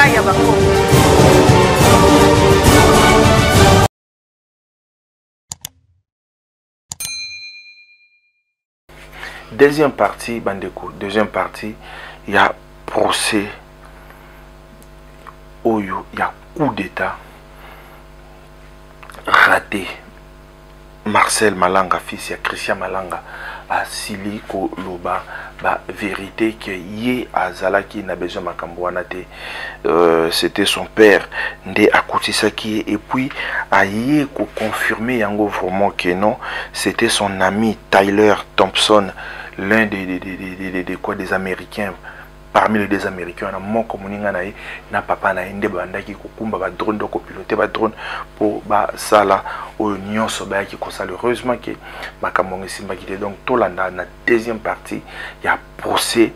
ya bakongo. Deuxième partie, Bandeko, deuxième partie, il y a procès, Oyo, il y a coup d'état raté. Marcel Malanga, fils, il y a Christian Malanga, a Sili Koloba, la vérité que Yé Azalaki n'a besoin de Makambouanate, c'était son père, Nde Akoutisaki, et puis a Yé confirmé Yango vraiment que non, c'était son ami Tyler Thompson, l'un des Américains. Parmi les deux Américains, on a mon communinga na papa na inde bandaki kukumba ba drone donc piloter ba drone pour ba sala au nyonso ba ki kosa heureusement que makambo simba qui donc tolanda na deuxième partie il y a procès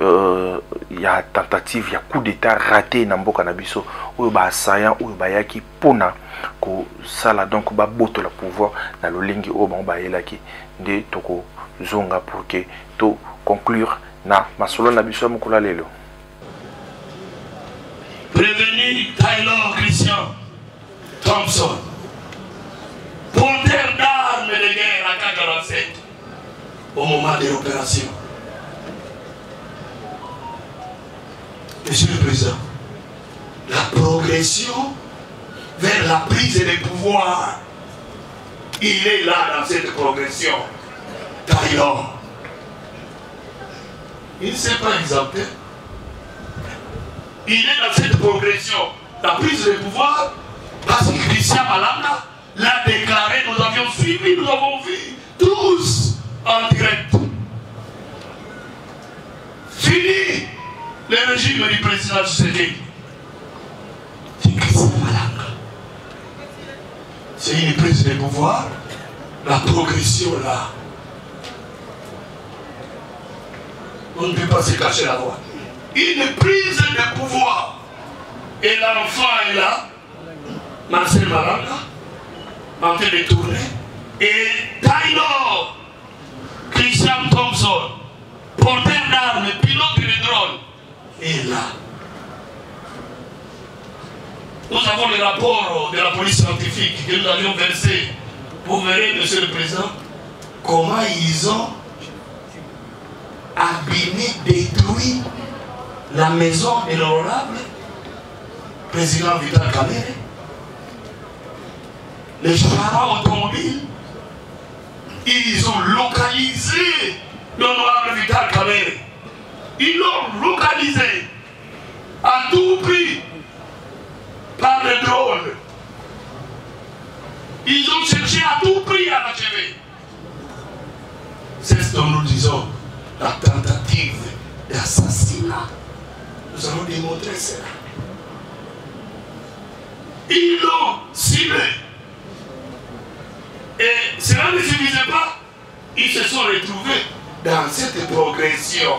il y a tentative il y a coup d'état raté na mboka na biso oyo ba assaillant oyo ba yaki pona ko sala donc ba boto la pouvoir na lolingi o ba yelaki nde toko zonga pour que to conclure na masolo na biso mukula lelo. Prévenu Tyler Christian Thompson, porteur d'armes de guerre à K47 au moment de l'opération. Monsieur le Président, la progression vers la prise des pouvoirs, il est là dans cette progression. Tyler. Il ne s'est pas exempté. Il est dans cette progression. La prise de pouvoir, parce que Christian Malanga l'a déclaré, nous avions suivi, nous avons vu tous en direct. Fini le régime du président Tshisekedi. C'est Christian Malanga. C'est une prise de pouvoir, la progression là. On ne peut pas se cacher la voix. Une prise de pouvoir. Et l'enfant est là. Marcel Malanga. En train de tourner. Et Tyler Christian Thompson. Porteur d'armes, pilote de drone. Est là. Nous avons le rapport de la police scientifique que nous avions versé. Vous verrez, Monsieur le Président, comment ils ont abîmé, détruit la maison de l'honorable président Vital Kamerhe, les charrets automobiles, ils ont localisé l'honorable Vital Kamerhe. Ils l'ont localisé à tout prix par le drone. Ils ont cherché à tout prix à l'achever. C'est ce dont nous disons. La tentative d'assassinat. Nous allons démontrer cela. Ils l'ont ciblé. Et cela ne suffisait pas. Ils se sont retrouvés dans cette progression.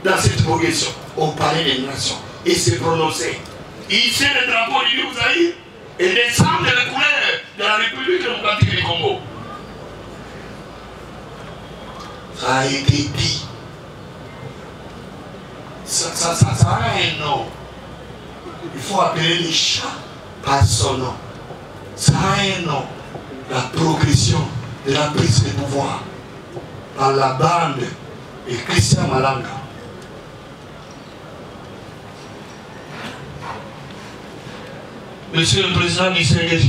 Dans cette progression, on parlait des nations. Et s'est prononcé. Il sait le drapeau du Zaïre et descendre les couleurs de la République démocratique du Congo. Ça a été dit. Ça a un nom. Il faut appeler les chats par son nom. Ça a un nom. La progression de la prise de pouvoir par la bande de Christian Malanga. Monsieur le Président du Sénégal,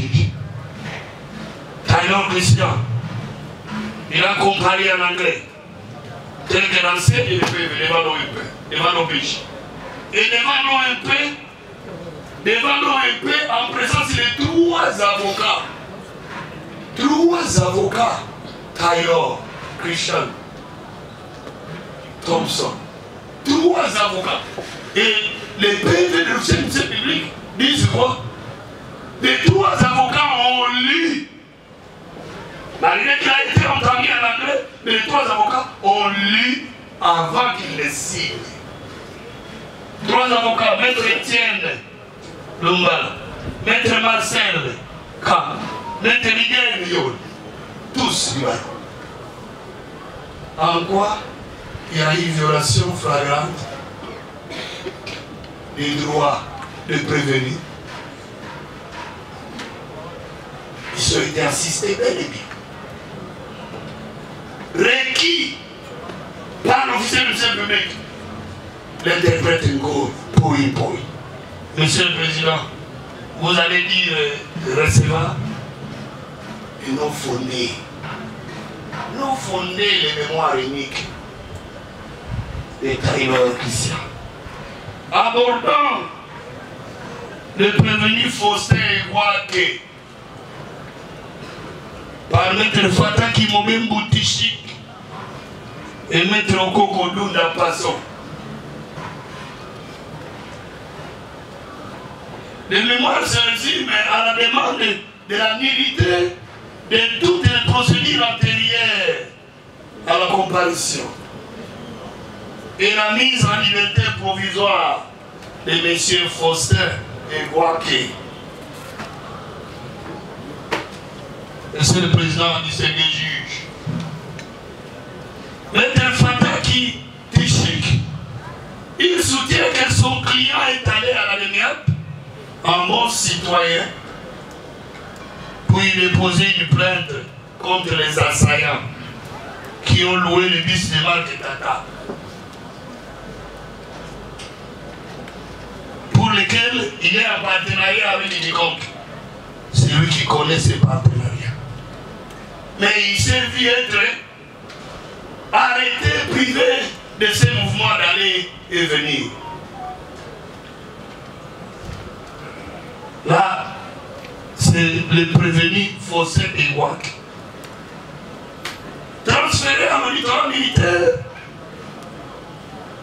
Tyler Christian, il a comparé en anglais. Tel que l'ancien, il peut devant l'OMP, devant l'oblige. Et devant l'OMP, en présence de trois avocats. Trois avocats. Tyler Christian Thompson. Trois avocats. Et les PV de l'officier public disent quoi? Les trois avocats ont lu. Malgré qu'il a été entendu en anglais, mais les trois avocats ont lu avant qu'ils les signent. Trois avocats, Maître Étienne Lumbala, Maître Marcel Kam, Maître Miguel Yon, tous du ballon. En quoi il y a une violation flagrante des droits de prévenir. Ils ont été assistés bel et bien. Requis par l'officier du chef public, l'interprète Ngo Poui. Monsieur le Président, vous allez dire recevable et non fondé. Non fondé les mémoires uniques des Taylor Christian. Abordant le prévenu Faustin Wake par Maître Fataki Momem Boutichik et Maître Okoko Dunda Passo. Les mémoires saisies, mais à la demande de la nullité de toutes les procédures antérieures à la comparution et la mise en liberté provisoire de M. Faustin et Wake. Monsieur le Président du Sénat des juges, Maître Fataki Tichik, il soutient que son client est allé à la lumière en bon citoyen pour y déposer une plainte contre les assaillants qui ont loué le bus de marque Tata, pour lesquels il est en partenariat avec Unicom. C'est lui qui connaît ses partenariats. Mais il s'est vu être arrêté, privé de ses mouvements d'aller et venir. Là, c'est le prévenu Faustin et Wake. Transféré en monitorat militaire,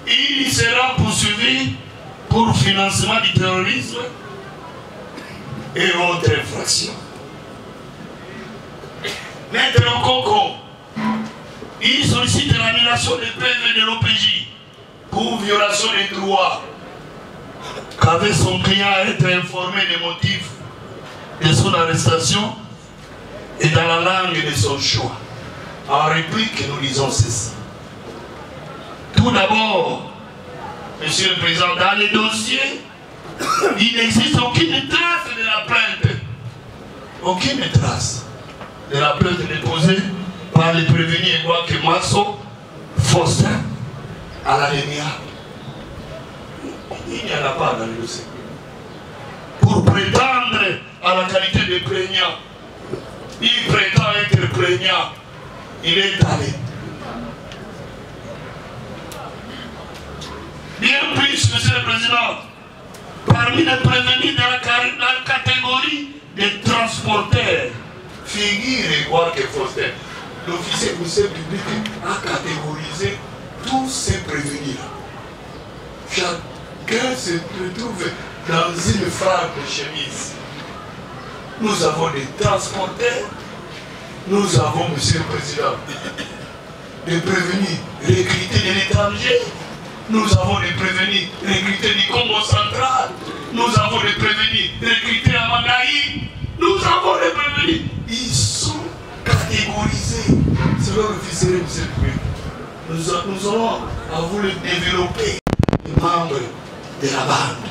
il sera poursuivi pour financement du terrorisme et autres infractions. Maître Okoko, il sollicite l'annulation des PV de l'OPJ pour violation des droits qu'avait son client à être informé des motifs de son arrestation et dans la langue de son choix. En réplique, nous disons ceci. Tout d'abord, Monsieur le Président, dans les dossiers, il n'existe aucune trace de la plainte. Aucune trace de la plainte déposée par les prévenus Wake Masso, Faustin, à la lumière. Il n'y en a pas dans le dossier. Pour prétendre à la qualité de plaignant, il prétend être plaignant. Il est allé. Bien plus, Monsieur le Président, parmi les prévenus de la catégorie des transporteurs, figure Wake Faustin. L'officier du service public a catégorisé tous ces prévenus-là. Chacun se retrouve dans une frappe de chemise. Nous avons des transporteurs, nous avons, Monsieur le Président, des prévenus recrutés de l'étranger, nous avons des prévenus recrutés du Congo central, nous avons des prévenus recrutés à Mangaï, nous avons des prévenus. Ils sont catégorisés selon l'officier du service. Nous aurons à vous le développer, les membres de la bande.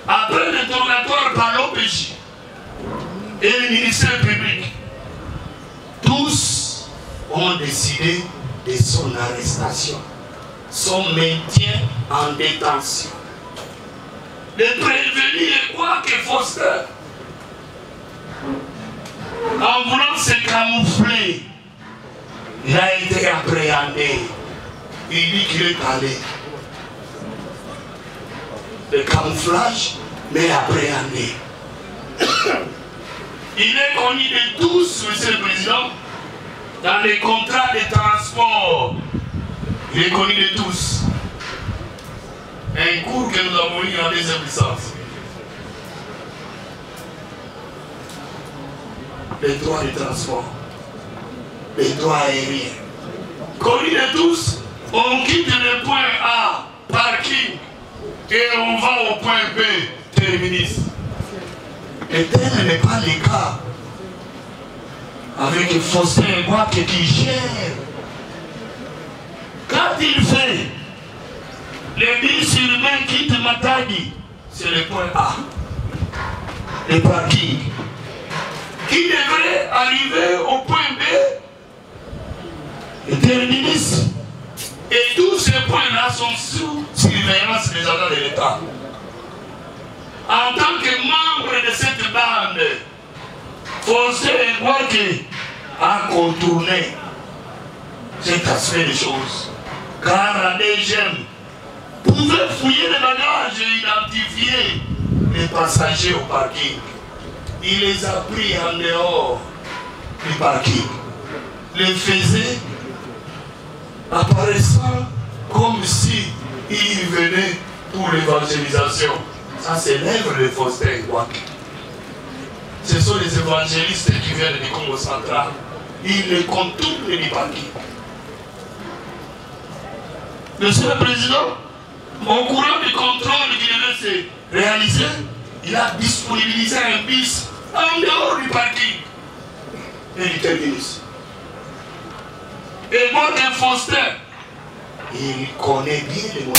Après l'interrogatoire par l'OPJ et le ministère public, tous ont décidé de son arrestation, son maintien en détention. Le prévenu est Wake Faustin, en voulant se camoufler, il a été appréhendé. Il dit qu'il est allé. Le camouflage, mais appréhendé. Il est connu de tous, Monsieur le Président, dans les contrats de transport. Il est connu de tous. Un cours que nous avons eu en deuxième licence. Les droits de transport, les droits aériens. Connu de tous, on quitte le point A, parking, et on va au point B, terminus. Et tel n'est pas le cas avec Faustin et Wake qui gère qu'a-t-il fait? Le bus urbain quitte Matadi, c'est le point A, le parking, qui devrait arriver au point B et terminer. Et tous ces points-là sont sous surveillance des agents de l'État. En tant que membre de cette bande, Fossé Ngouaké a contourné cet aspect des choses. Car la DGM pouvait fouiller les bagages et identifier les passagers au parking. Il les a pris en dehors du parking, les faisait apparaissant comme si il venait pour l'évangélisation. Ça, c'est l'œuvre de Faustin Ngouaké. Ce sont les évangélistes qui viennent du Congo central. Ils les contournent du parking. Monsieur le Président, au courant du contrôle qui devait se réaliser, il a disponibilisé un bus en dehors du parking et du terminus. Et moi, un Faustin, il connaît bien les mots.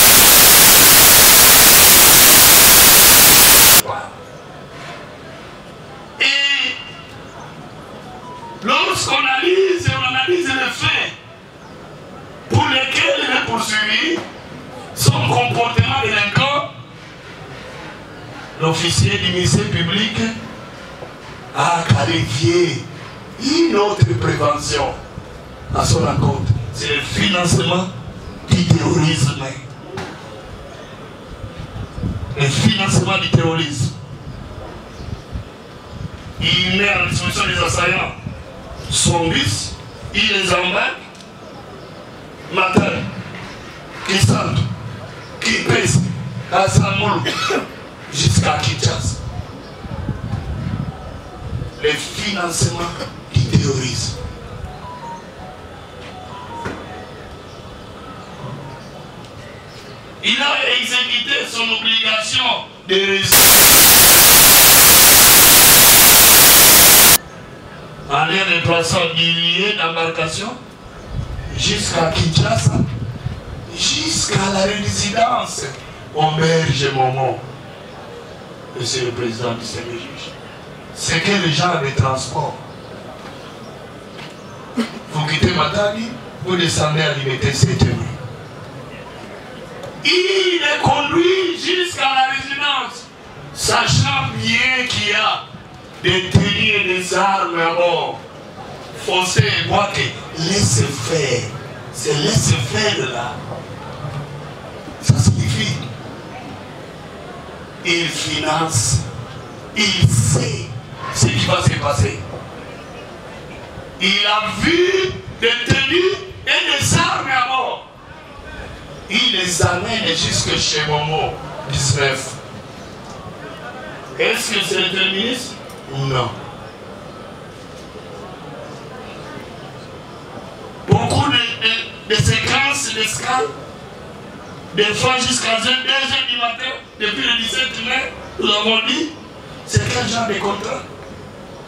Et lorsqu'on analyse les faits pour lesquels il est poursuivi, son comportement délinquant, l'officier du ministère public a qualifié une autre prévention à son encontre. C'est le financement du terrorisme. Le financement du terrorisme. Il met à la disposition des assaillants son bus, il les embarque, matin, qui sentent, qui pèsent, à Samoulou, jusqu'à Kinshasa. Le financement du terrorisme. Il a exécuté son obligation de en les déplaçant milliers d'embarcations jusqu'à Kinshasa, jusqu'à la résidence Auberge Momo. Monsieur le Président du Sénat juge, c'est que les gens de transport. Vous quittez Matadi, vous descendez à Liberté 7. Il est conduit jusqu'à la résidence, sachant bien qu'il y a des tenues et des armes à bord. Fossé Ngouaké, laissez faire. C'est laissez faire là. Ça signifie, il finance, il sait ce qui va se passer. Il a vu des tenues et des armes à bord. Il les amène jusque chez Momo 19. Est-ce que c'est le terminus? Non. Beaucoup de séquences d'escale, des fois jusqu'à 2h du matin, depuis le 17 mai, nous avons dit, c'est quel genre de contrat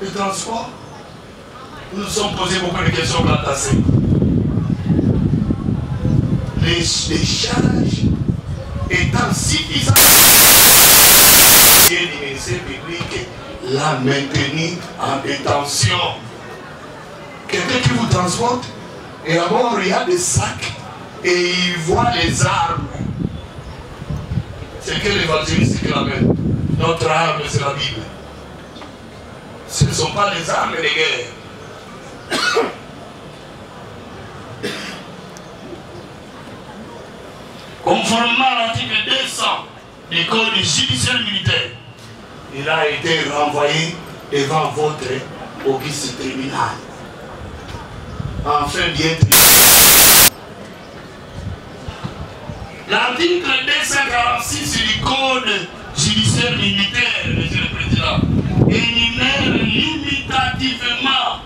de transport? Nous nous sommes posé beaucoup de questions quant à ça. Les charges étant suffisantes, et le ministère public l'a maintenu en détention. Quelqu'un qui vous transporte, et à bord il y a des sacs, et il voit les armes. C'est que l'évangéliste qui l'amène. Notre arme, c'est la Bible. Ce ne sont pas les armes de guerre. Conformément à l'article 200 du Code judiciaire militaire, il a été renvoyé devant votre auguste tribunal. Enfin bien l'article 246 du Code judiciaire militaire, Monsieur le Président, énumère limitativement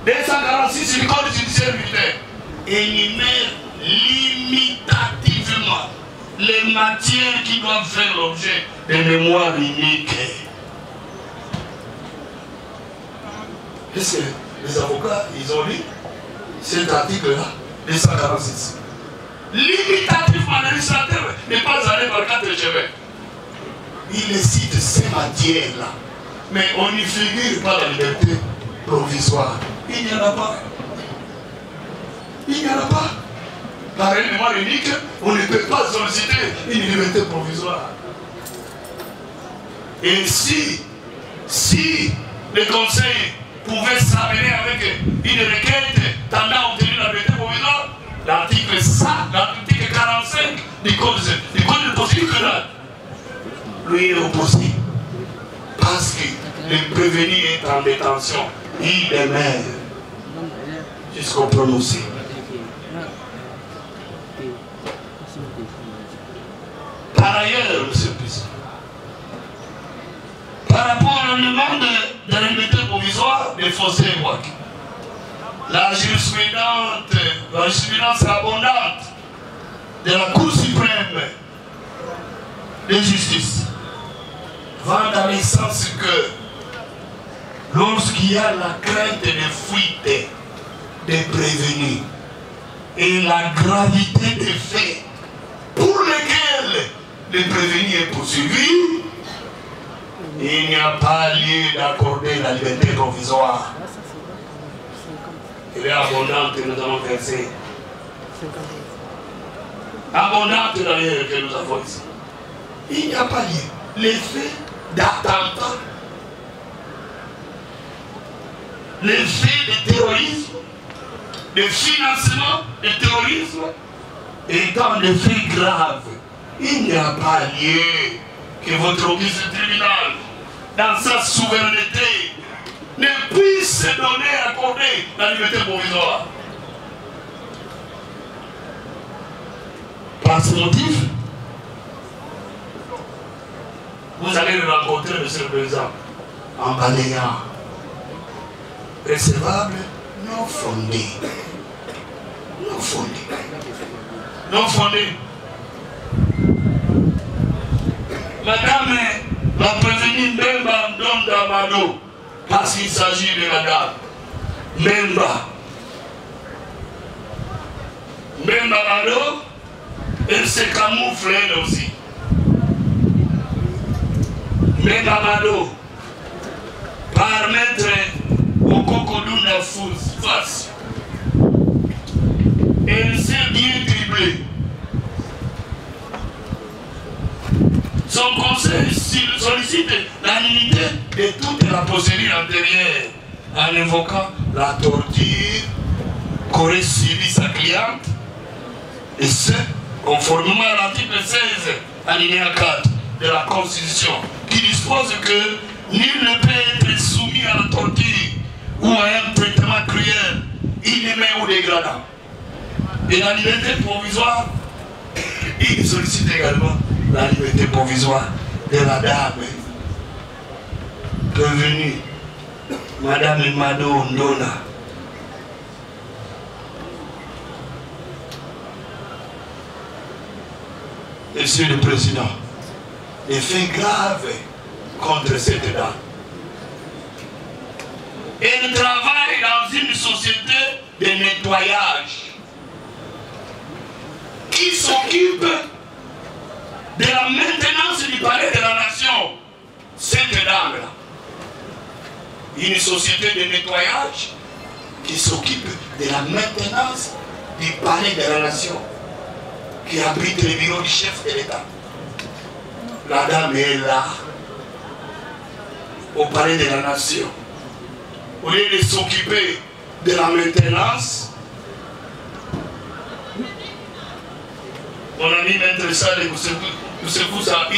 246 du Code judiciaire militaire énumère limitativement les matières qui doivent faire l'objet de mémoire unique. Est-ce que les avocats, ils ont lu? cet article-là, 246. Limitativement, le législateur n'est pas allé par quatre chemins. Il cite ces matières-là. Mais on n'y figure pas la liberté provisoire. Il n'y en a pas. Il n'y en a pas. Par une mémoire unique, on ne peut pas solliciter une liberté provisoire. Et si le conseil pouvait s'amener avec une requête tendant à obtenir la liberté provisoire, l'article 45 du code de procédure pénale lui est opposé. Parce que le prévenu est en détention, il demeure jusqu'au prononcé. Par ailleurs, monsieur le Président, par rapport à la demande de la liberté provisoire des fossés Wak, la jurisprudence abondante de la Cour suprême de justice va dans le sens que lorsqu'il y a la crainte de fuite des prévenus et la gravité des faits pour lesquels le prévenu est poursuivi, il n'y a pas lieu d'accorder la liberté provisoire. Elle est abondante que nous avons versée. Abondante d'ailleurs que nous avons ici. Il n'y a pas lieu. Les faits d'attentat, les faits de terrorisme, de financement de terrorisme, étant des faits graves, il n'y a pas lieu que votre office tribunal, dans sa souveraineté, ne puisse donner, accorder la liberté provisoire. Par ce motif, vous allez le rencontrer, monsieur le Président, en balayant recevable, non fondé. Non fondé. Non fondé. Madame la prévenue Mbemba Ndonda Mado, parce qu'il s'agit de la dame. Mbemba Mado, elle se camoufle elle aussi. Mbemba Mado, par maître Okokoduna face, elle s'est bien criblée. Son conseil sollicite l'animité de toute la procédure antérieure en invoquant la torture qu'aurait subi sa cliente, et ce, conformément à l'article 16, alinéa 4 de la Constitution, qui dispose que nul ne peut être soumis à la torture ou à un traitement cruel, inhumain ou dégradant. Et la liberté provisoire, il sollicite également la liberté provisoire de la dame prévenue, Madame Mado Ndona. Monsieur le Président, les faits graves contre cette dame. Elle travaille dans une société de nettoyage qui s'occupe de la maintenance du palais de la nation. Cette dame-là, une société de nettoyage qui s'occupe de la maintenance du palais de la nation, qui abrite le bureau du chef de l'État. La dame est là, au palais de la nation. Au lieu de s'occuper de la maintenance, mon ami Maître Sade Koussefoussa,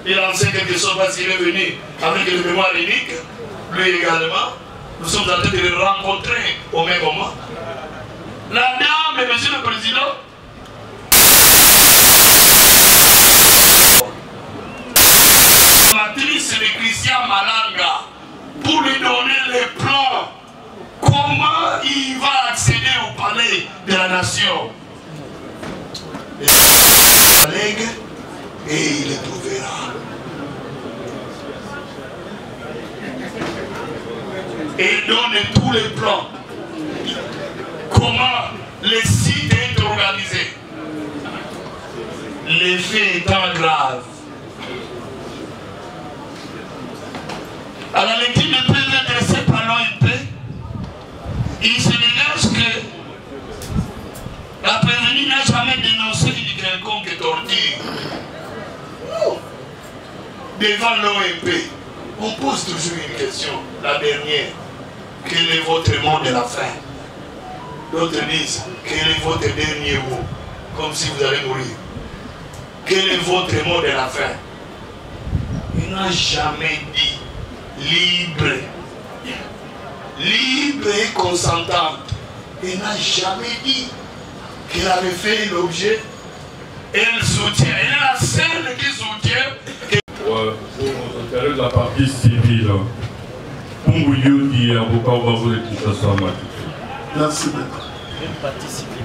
il lançait quelque chose parce qu'il est venu avec le mémoire unique, lui également. Nous sommes en train de le rencontrer au même moment. La dame, monsieur le Président, matrice de Christian Malanga, pour lui donner les plans, comment il va accéder au palais de la nation. Collègue, et il le trouvera. Et donne tous les plans comment le site est organisé. Les faits étant graves. À la lecture de PV dressée par l'OMP, il se dégage que la prévenue n'a jamais dénoncé une quelconque torture. Devant l'OMP, on pose toujours une question, la dernière. Quel est votre mot de la fin? D'autres disent, quel est votre dernier mot? Comme si vous allez mourir. Quel est votre mot de la fin? Il n'a jamais dit libre. Libre et consentante. Il n'a jamais dit qu'il avait fait l'objet. Elle soutient. Elle est la seule qui soutient. Pour l'intérêt de la partie civile, Punguyu qui est avocat au barreau de Kinshasa. Merci beaucoup.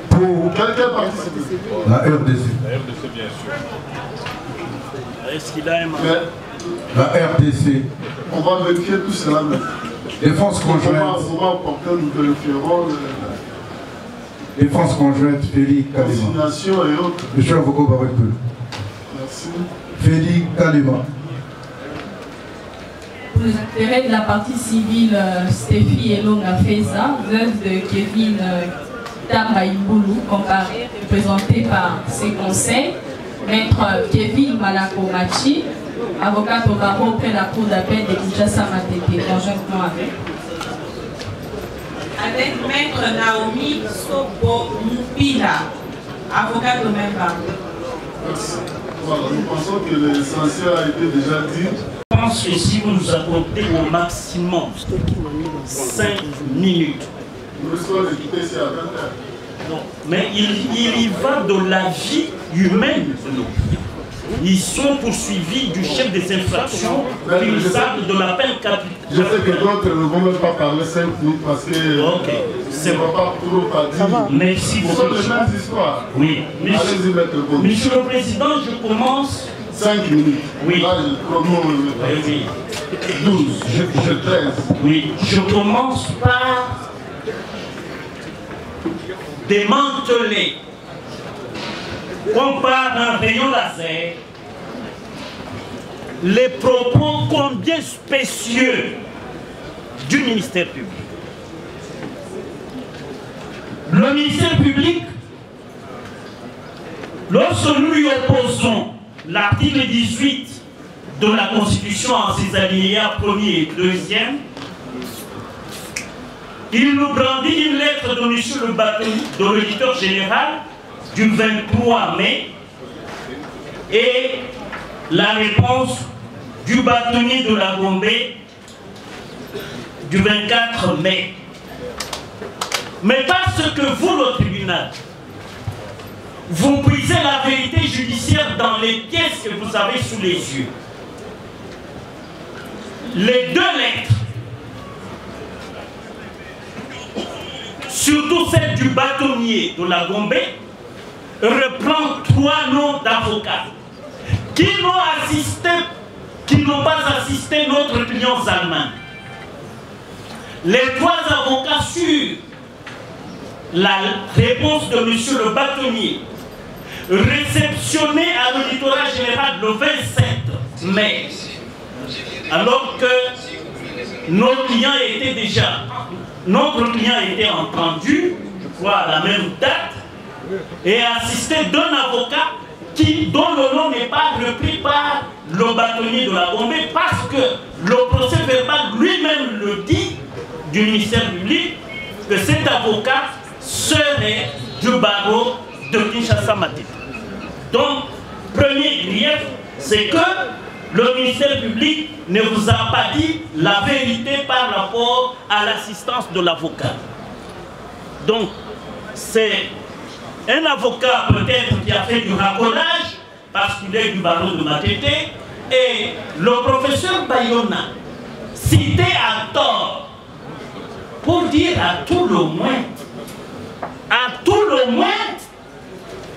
Pour quelle partie civile? La RDC. La RDC, bien sûr. Est-ce qu'il a un mandat? La RDC. On va vérifier tout cela maintenant. Défense conjointe. On va porter, nous vérifierons Défense conjointe, Félix Kalema. consignation et autres. Monsieur l'avocat Barreau. Merci. Félix Kalema. Pour les intérêts de la partie civile, Stéphie Elonga Feza, veuve de Kevin Tamaïboulou, comparé, représenté par ses conseils, maître Kevin Malako Machi, avocat au barreau auprès de la cour d'appel de Kinshasa Matete, conjointement avec maître Naomi Sobo Mupila, avocat au même barreau. Merci. Voilà, nous pensons que l'essentiel a été déjà dit. Je pense que si vous nous accordez au maximum 5 minutes. Nous serons équipés ici à 20h. Non, mais il y va de la vie humaine de nos pays. Ils sont poursuivis du chef des infractions qui savent de la peine capitale. Je sais que d'autres ne vont même pas parler 5 minutes parce que c'est bon. Pas trop pas dire. Merci beaucoup. Ce sont les mêmes histoires. Oui. Allez-y, mettre le bon. Monsieur le Président, je commence. 5 minutes. Oui. Là, Oui. 12, je 13. Oui. Je commence par démanteler, comme par un rayon laser, les propos combien spécieux du ministère public. Le ministère public, lorsque nous lui opposons l'article 18 de la Constitution en ses alinéas 1er et 2e, il nous brandit une lettre de M. le Batoni, de l'auditeur général, du 23 mai, et la réponse du bâtonnier de la Gombe du 24 mai. Mais parce que vous, le tribunal, vous brisez la vérité judiciaire dans les pièces que vous avez sous les yeux. Les 2 lettres, surtout celle du bâtonnier de la Gombe, reprend 3 noms d'avocats qui n'ont pas assisté notre client Zalman. Les 3 avocats sur la réponse de M. le bâtonnier, réceptionnée à l'auditorat général le 27 mai, alors que notre client était entendu, je crois à la même date, et assisté d'un avocat dont le nom n'est pas repris par le bâtonnier de la Gombe, parce que le procès verbal lui-même le dit, du ministère public, que cet avocat serait du barreau de Kinshasa Matete. Donc, premier grief, c'est que le ministère public ne vous a pas dit la vérité par rapport à l'assistance de l'avocat. Donc, c'est un avocat peut-être qui a fait du racolage parce qu'il est du barreau de Matete, et le professeur Bayona, cité à tort, pour dire à tout le moins,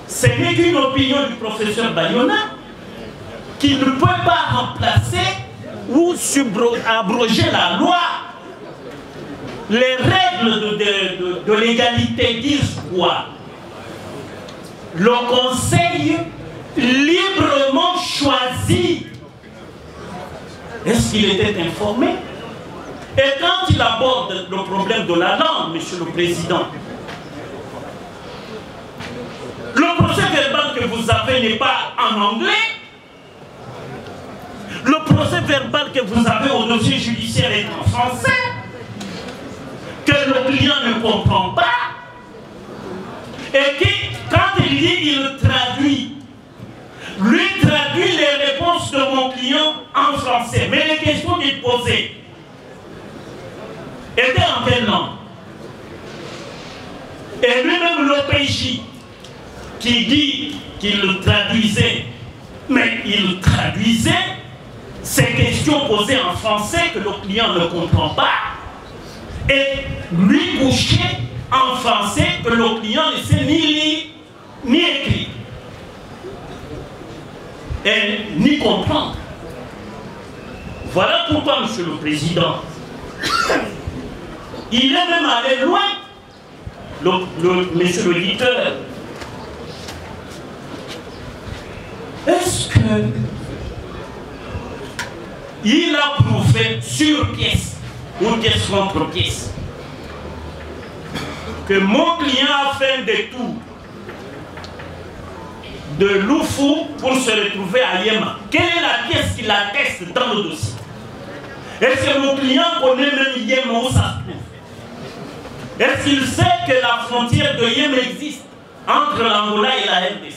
ce n'est qu'une opinion du professeur Bayona qui ne peut pas remplacer ou abroger la loi, les règles règles de l'égalité disent quoi? Le Conseil librement choisi. Est-ce qu'il était informé? Et quand il aborde le problème de la langue, Monsieur le Président, le procès verbal que vous avez n'est pas en anglais. Le procès verbal que vous avez au dossier judiciaire est en français, que le client ne comprend pas, et qui, quand il dit il traduit, lui traduit les réponses de mon client en français. Mais les questions qu'il posait étaient en quelle langue? Et lui-même l'OPJ qui dit qu'il le traduisait, mais il traduisait ces questions posées en français que le client ne comprend pas, et lui couchait en français que le client ne sait ni lire ni écrire et ni comprendre. Voilà pourquoi, Monsieur le Président, il est même allé loin, Monsieur l'auditeur. Est-ce que il a prouvé sur pièce ou pièce contre pièce que mon client a fait un détour de Loufou pour se retrouver à Yéma? Quelle est la pièce qui l'atteste dans le dossier? Est-ce que mon client connaît même Yéma où ça se trouve? Est-ce qu'il sait que la frontière de Yéma existe entre l'Angola et la RDC?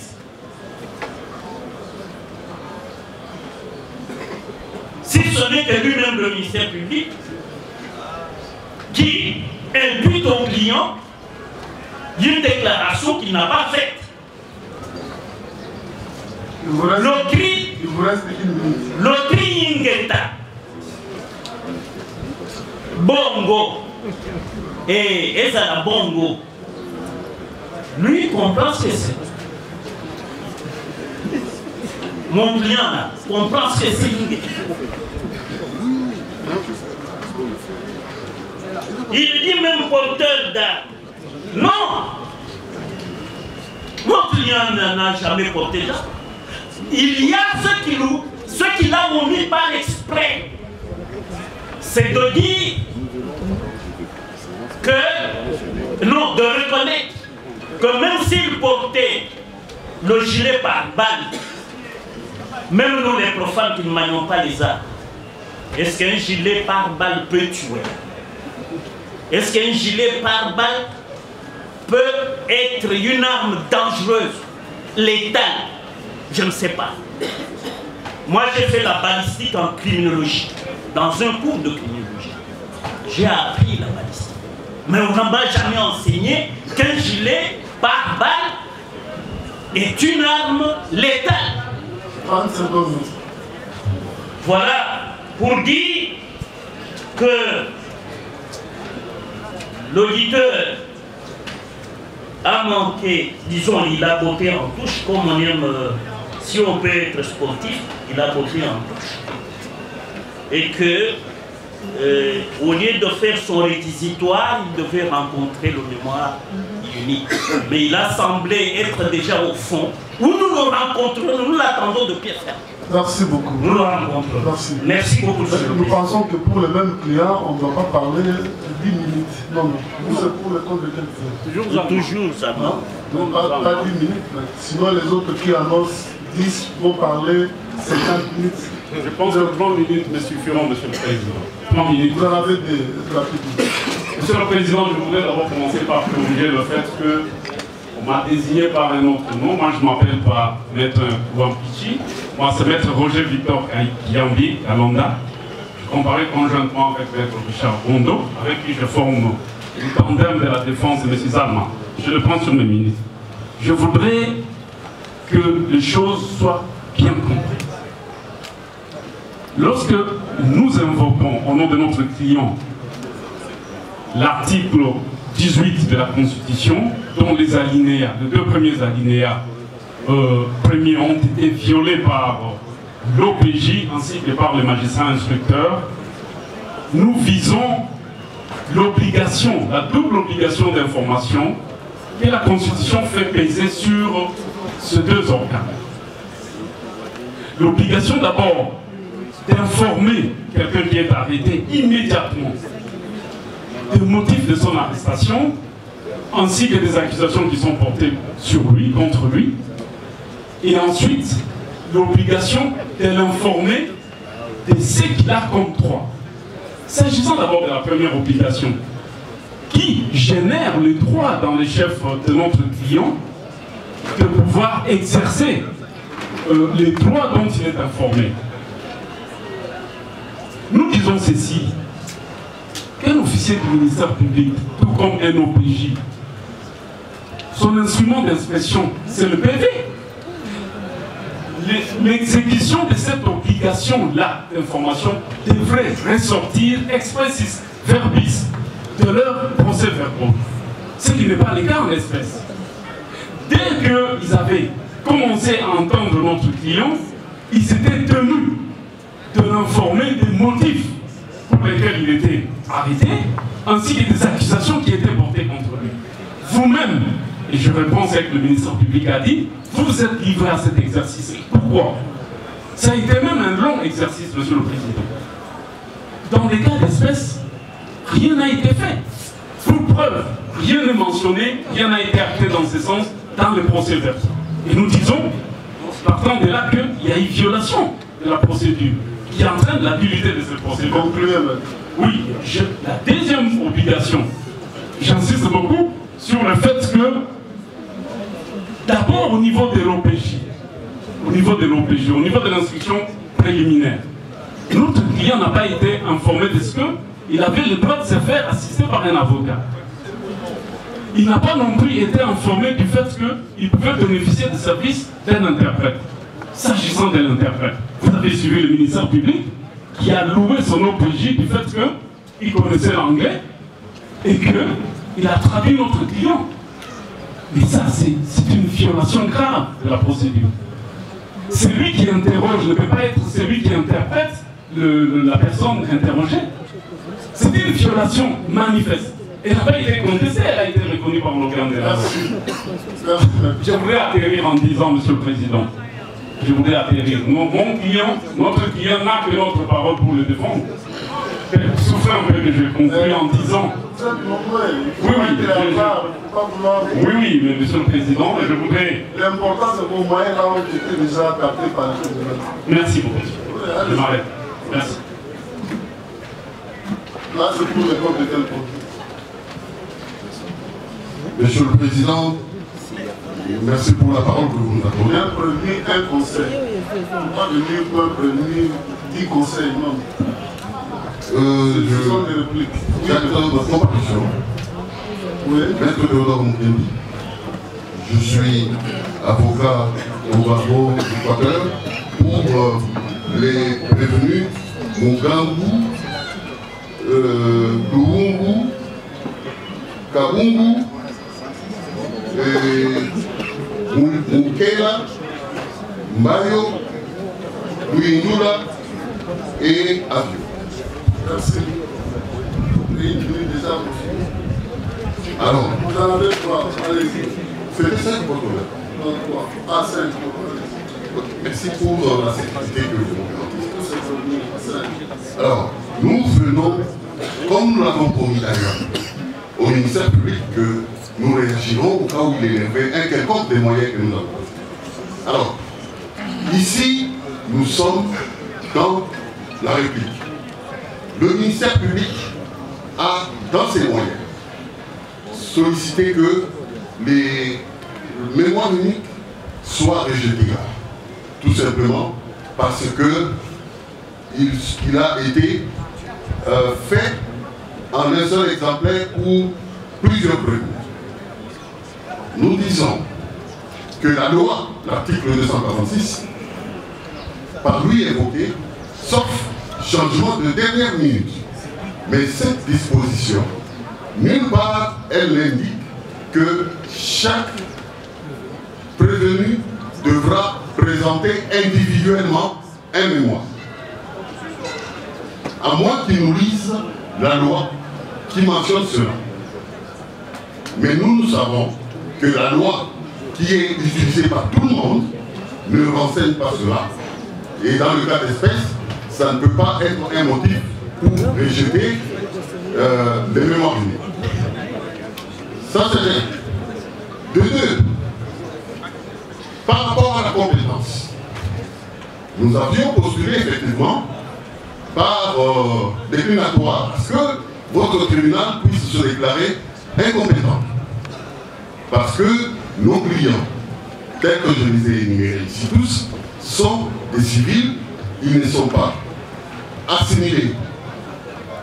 Si ce n'est que lui-même le ministère public qui impute au client une déclaration qu'il n'a pas faite. Le cri Ingeta, Bongo, et Ezala Bongo, lui comprend ce que c'est. Mon client là, comprend ce que c'est. Il dit même porteur d'armes. Non! Mon client n'a jamais porté d'armes. Il y a ce qu'il a omis par exprès. C'est de dire que, non, de reconnaître que même s'il portait le gilet par balle, même nous les profanes qui ne manions pas les armes, est-ce qu'un gilet par balle peut tuer? Est-ce qu'un gilet par balle peut être une arme dangereuse, létale? Je ne sais pas. Moi, j'ai fait la balistique en criminologie, dans un cours de criminologie. J'ai appris la balistique. Mais on ne m'a jamais enseigné qu'un gilet par balle est une arme létale. 30 secondes. Voilà pour dire que l'auditeur a manqué, disons, il a botté en touche, comme on aime, si on peut être sportif, il a botté en touche. Et que, au lieu de faire son réquisitoire, il devait rencontrer le mémoire unique. Mais il a semblé être déjà au fond, où nous le rencontrons, nous l'attendons de pied ferme. Merci beaucoup. Nous le rencontrons. Merci. Merci beaucoup. Nous pensons que pour le même client, on ne doit pas parler 10 minutes. Non, non. C'est pour le compte de quelqu'un. Toujours ça, non? Non, pas 10 minutes. Mais sinon, les autres qui annoncent 10 vont parler 50 minutes. Je pense que 30 minutes me suffiront, Monsieur le Président. 30 minutes. Vous en avez des rapides. Monsieur le Président, je voudrais d'abord commencer par corriger le fait que on m'a désigné par un autre nom. Moi, je ne m'appelle pas Maître Wampichi. Moi, c'est Maître Roger Victor Yambi Alonda. Je comparais conjointement avec Maître Richard Bondo, avec qui je forme le tandem de la défense de M. Zalma. Je le prends sur mes minutes. Je voudrais que les choses soient bien comprises. Lorsque nous invoquons au nom de notre client l'article 18 de la Constitution, dont les alinéas, les deux premiers alinéas premiers ont été violés par l'OPJ ainsi que par les magistrats instructeurs, nous visons l'obligation, la double obligation d'information que la Constitution fait peser sur ces deux organes. L'obligation d'abord d'informer quelqu'un qui est arrêté immédiatement des motifs de son arrestation, ainsi que des accusations qui sont portées sur lui, contre lui. Et ensuite, l'obligation de l'informer de ce qu'il a comme droit. S'agissant d'abord de la première obligation, qui génère le droit dans les chefs de notre client de pouvoir exercer les droits dont il est informé. Nous disons ceci, qu'un officier du ministère public, tout comme un OPJ, son instrument d'inspection, c'est le PV. L'exécution de cette obligation-là d'information devrait ressortir expressis verbis de leur procès-verbal. Ce qui n'est pas le cas en l'espèce. Dès qu'ils avaient commencé à entendre notre client, ils étaient tenus de l'informer des motifs pour lesquels il était arrêté, ainsi que des accusations qui étaient portées contre lui. Vous-même, et je réponds à ce que le ministère public a dit, vous vous êtes livré à cet exercice. Pourquoi? Ça a été même un long exercice, Monsieur le Président. Dans les cas d'espèce, rien n'a été fait. Pour preuve, rien n'est mentionné, rien n'a été acté dans ce sens dans le procès verbal. Et nous disons, partant de là, qu'il y a une violation de la procédure qui entraîne la nullité de ce procès verbal. Oui, la deuxième obligation, j'insiste beaucoup sur le fait que, d'abord au niveau de l'OPJ, au niveau de l'instruction préliminaire, notre client n'a pas été informé de ce qu'il avait le droit de se faire assister par un avocat. Il n'a pas non plus été informé du fait qu'il pouvait bénéficier des services d'un interprète. S'agissant de l'interprète, vous avez suivi le ministère public qui a loué son OPJ du fait qu'il connaissait l'anglais et qu'il a traduit notre client. Mais ça, c'est une violation grave de la procédure. Celui qui interroge ne peut pas être celui qui interprète la personne interrogée. C'est une violation manifeste. Elle n'a pas été contestée, elle a été reconnue par l'organe de la loi. Je voudrais atterrir en disant, Monsieur le Président, je voudrais atterrir. Notre client n'a que notre parole pour le défendre. Souffrez un peu que je conclue en disant. Oui, mais Monsieur le Président, je voudrais. L'important c'est qu'au moyen là où j'étais déjà capté par les. Merci beaucoup. Je m'arrête. Merci. Là, c'est pour le compte de quel produit? Monsieur le Président, merci pour la parole que vous nous accordez. Un premier, un conseil. Pas venir pour un premier, 10 conseils, non. J'attends votre compréhension. Maître Théodore Mukendi. Je suis avocat au barreau d'Équateur pour les prévenus Mugambu, Luungu, Kabungu, Mukela, Mayo, Luindula et Avio. Merci. Alors, vous en avez 3, allez-y. Faites 5 pour toi. Non, 3. Ah, 5. Merci pour la simplicité que vous m'avez. Alors, nous venons, comme nous l'avons promis d'ailleurs, au ministère public que nous réagirons au cas où il élèverait un quelconque des moyens que nous avons. Alors, ici, nous sommes dans la République. Le ministère public a, dans ses moyens, sollicité que les mémoires uniques soient rejetées. Tout simplement parce que il a été fait en un seul exemplaire pour plusieurs prévenus. Nous disons que la loi, l'article 246, par lui évoqué, sauf changement de dernière minute. Mais cette disposition, nulle part elle indique que chaque prévenu devra présenter individuellement un mémoire. À moins qu'il nous lise la loi qui mentionne cela. Mais nous savons que la loi qui est utilisée par tout le monde ne renseigne pas cela. Et dans le cas d'espèce, ça ne peut pas être un motif pour rejeter les mémoires unies. Ça c'est vrai. De deux, par rapport à la compétence, nous avions postulé effectivement par déclinatoire à ce que votre tribunal puisse se déclarer incompétent. Parce que nos clients, tels que je les ai énumérés ici tous, sont des civils, ils ne sont pas assimilés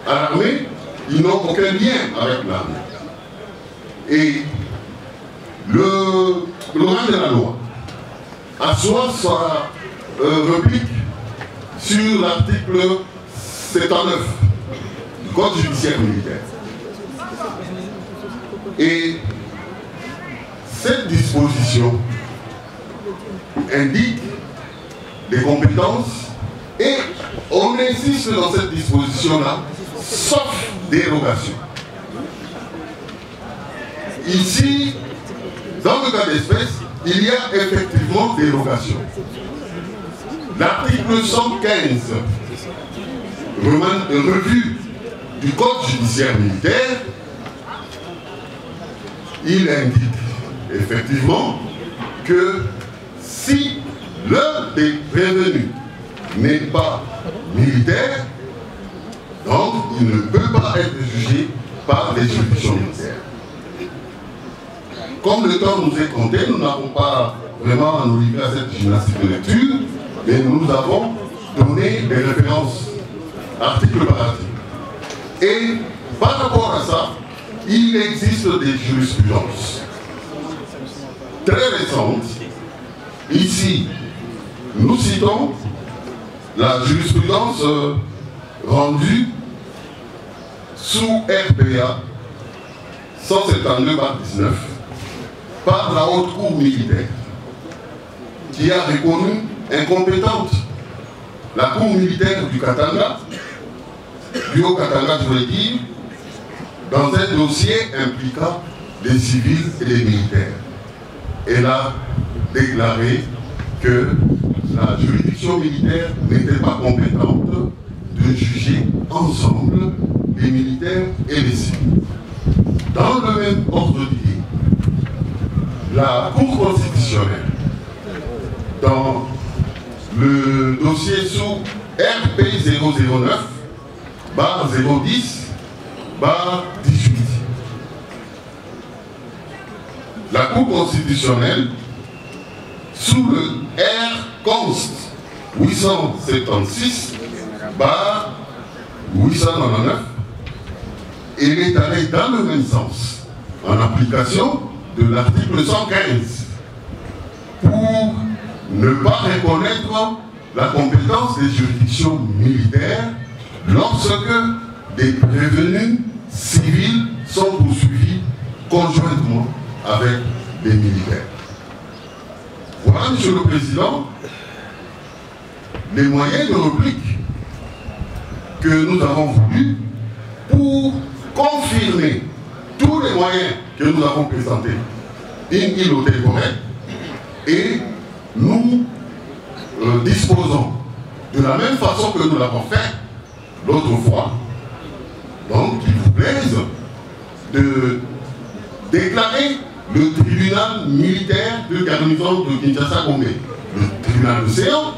à l'armée, ils n'ont aucun lien avec l'armée. Et le rang de la loi assoit sa réplique sur l'article 79 du Code judiciaire militaire. Et cette disposition indique des compétences et on insiste dans cette disposition-là, sauf dérogation. Ici, dans le cas d'espèce, il y a effectivement dérogation. L'article 115, revue du Code judiciaire militaire, il indique effectivement que si l'un des prévenus n'est pas militaire, donc il ne peut pas être jugé par les juridictions militaires. Comme le temps nous est compté, nous n'avons pas vraiment à nous livrer à cette gymnastique de lecture, mais nous avons donné des références article par article. Et par rapport à ça, il existe des jurisprudences très récentes. Ici, nous citons la jurisprudence rendue sous RPA 172/19 par la Haute Cour militaire, qui a reconnu incompétente la Cour militaire du Katanga, du Haut-Katanga, je veux dire, dans un dossier impliquant des civils et des militaires. Elle a déclaré que la juridiction militaire n'était pas compétente de juger ensemble les militaires et les civils. Dans le même ordre d'idée, la Cour constitutionnelle, dans le dossier sous RP 009/010/18, la Cour constitutionnelle, sous le R const 876/899, elle est allée dans le même sens, en application de l'article 115, pour ne pas reconnaître la compétence des juridictions militaires lorsque des prévenus civils sont poursuivis conjointement avec les militaires. Voilà, Monsieur le Président, les moyens de réplique que nous avons voulu pour confirmer tous les moyens que nous avons présentés in illo tempore, et nous disposons de la même façon que nous l'avons fait l'autre fois. Donc, il vous plaise de déclarer le tribunal militaire de garnison de Kinshasa-Gombe, le tribunal de Séan,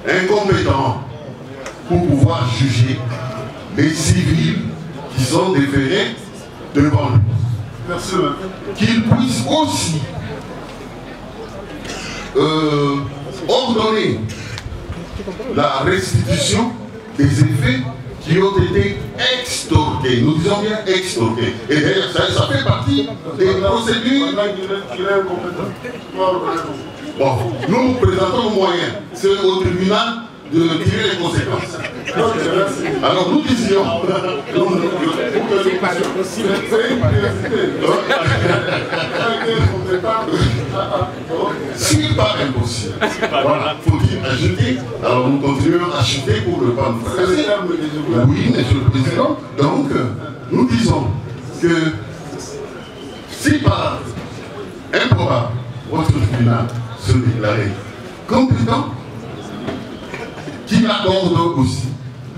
incompétent pour pouvoir juger les civils qui sont déférés devant lui. Merci. Qu'il puisse aussi ordonner la restitution des effets qui ont été extorqués. Nous disons bien extorqués. Et d'ailleurs, ça fait partie des procédures. Bon, nous présentons nos moyens. C'est au tribunal de tirer les conséquences. Alors nous disions, s'il pas impossible, voilà, faut-il ajouter, alors nous continuons à chuter pour ne pas nous fracasser. Oui, Monsieur le Président, donc nous disons que si par improbable votre tribunal se déclarait compétent, qu'il accorde aussi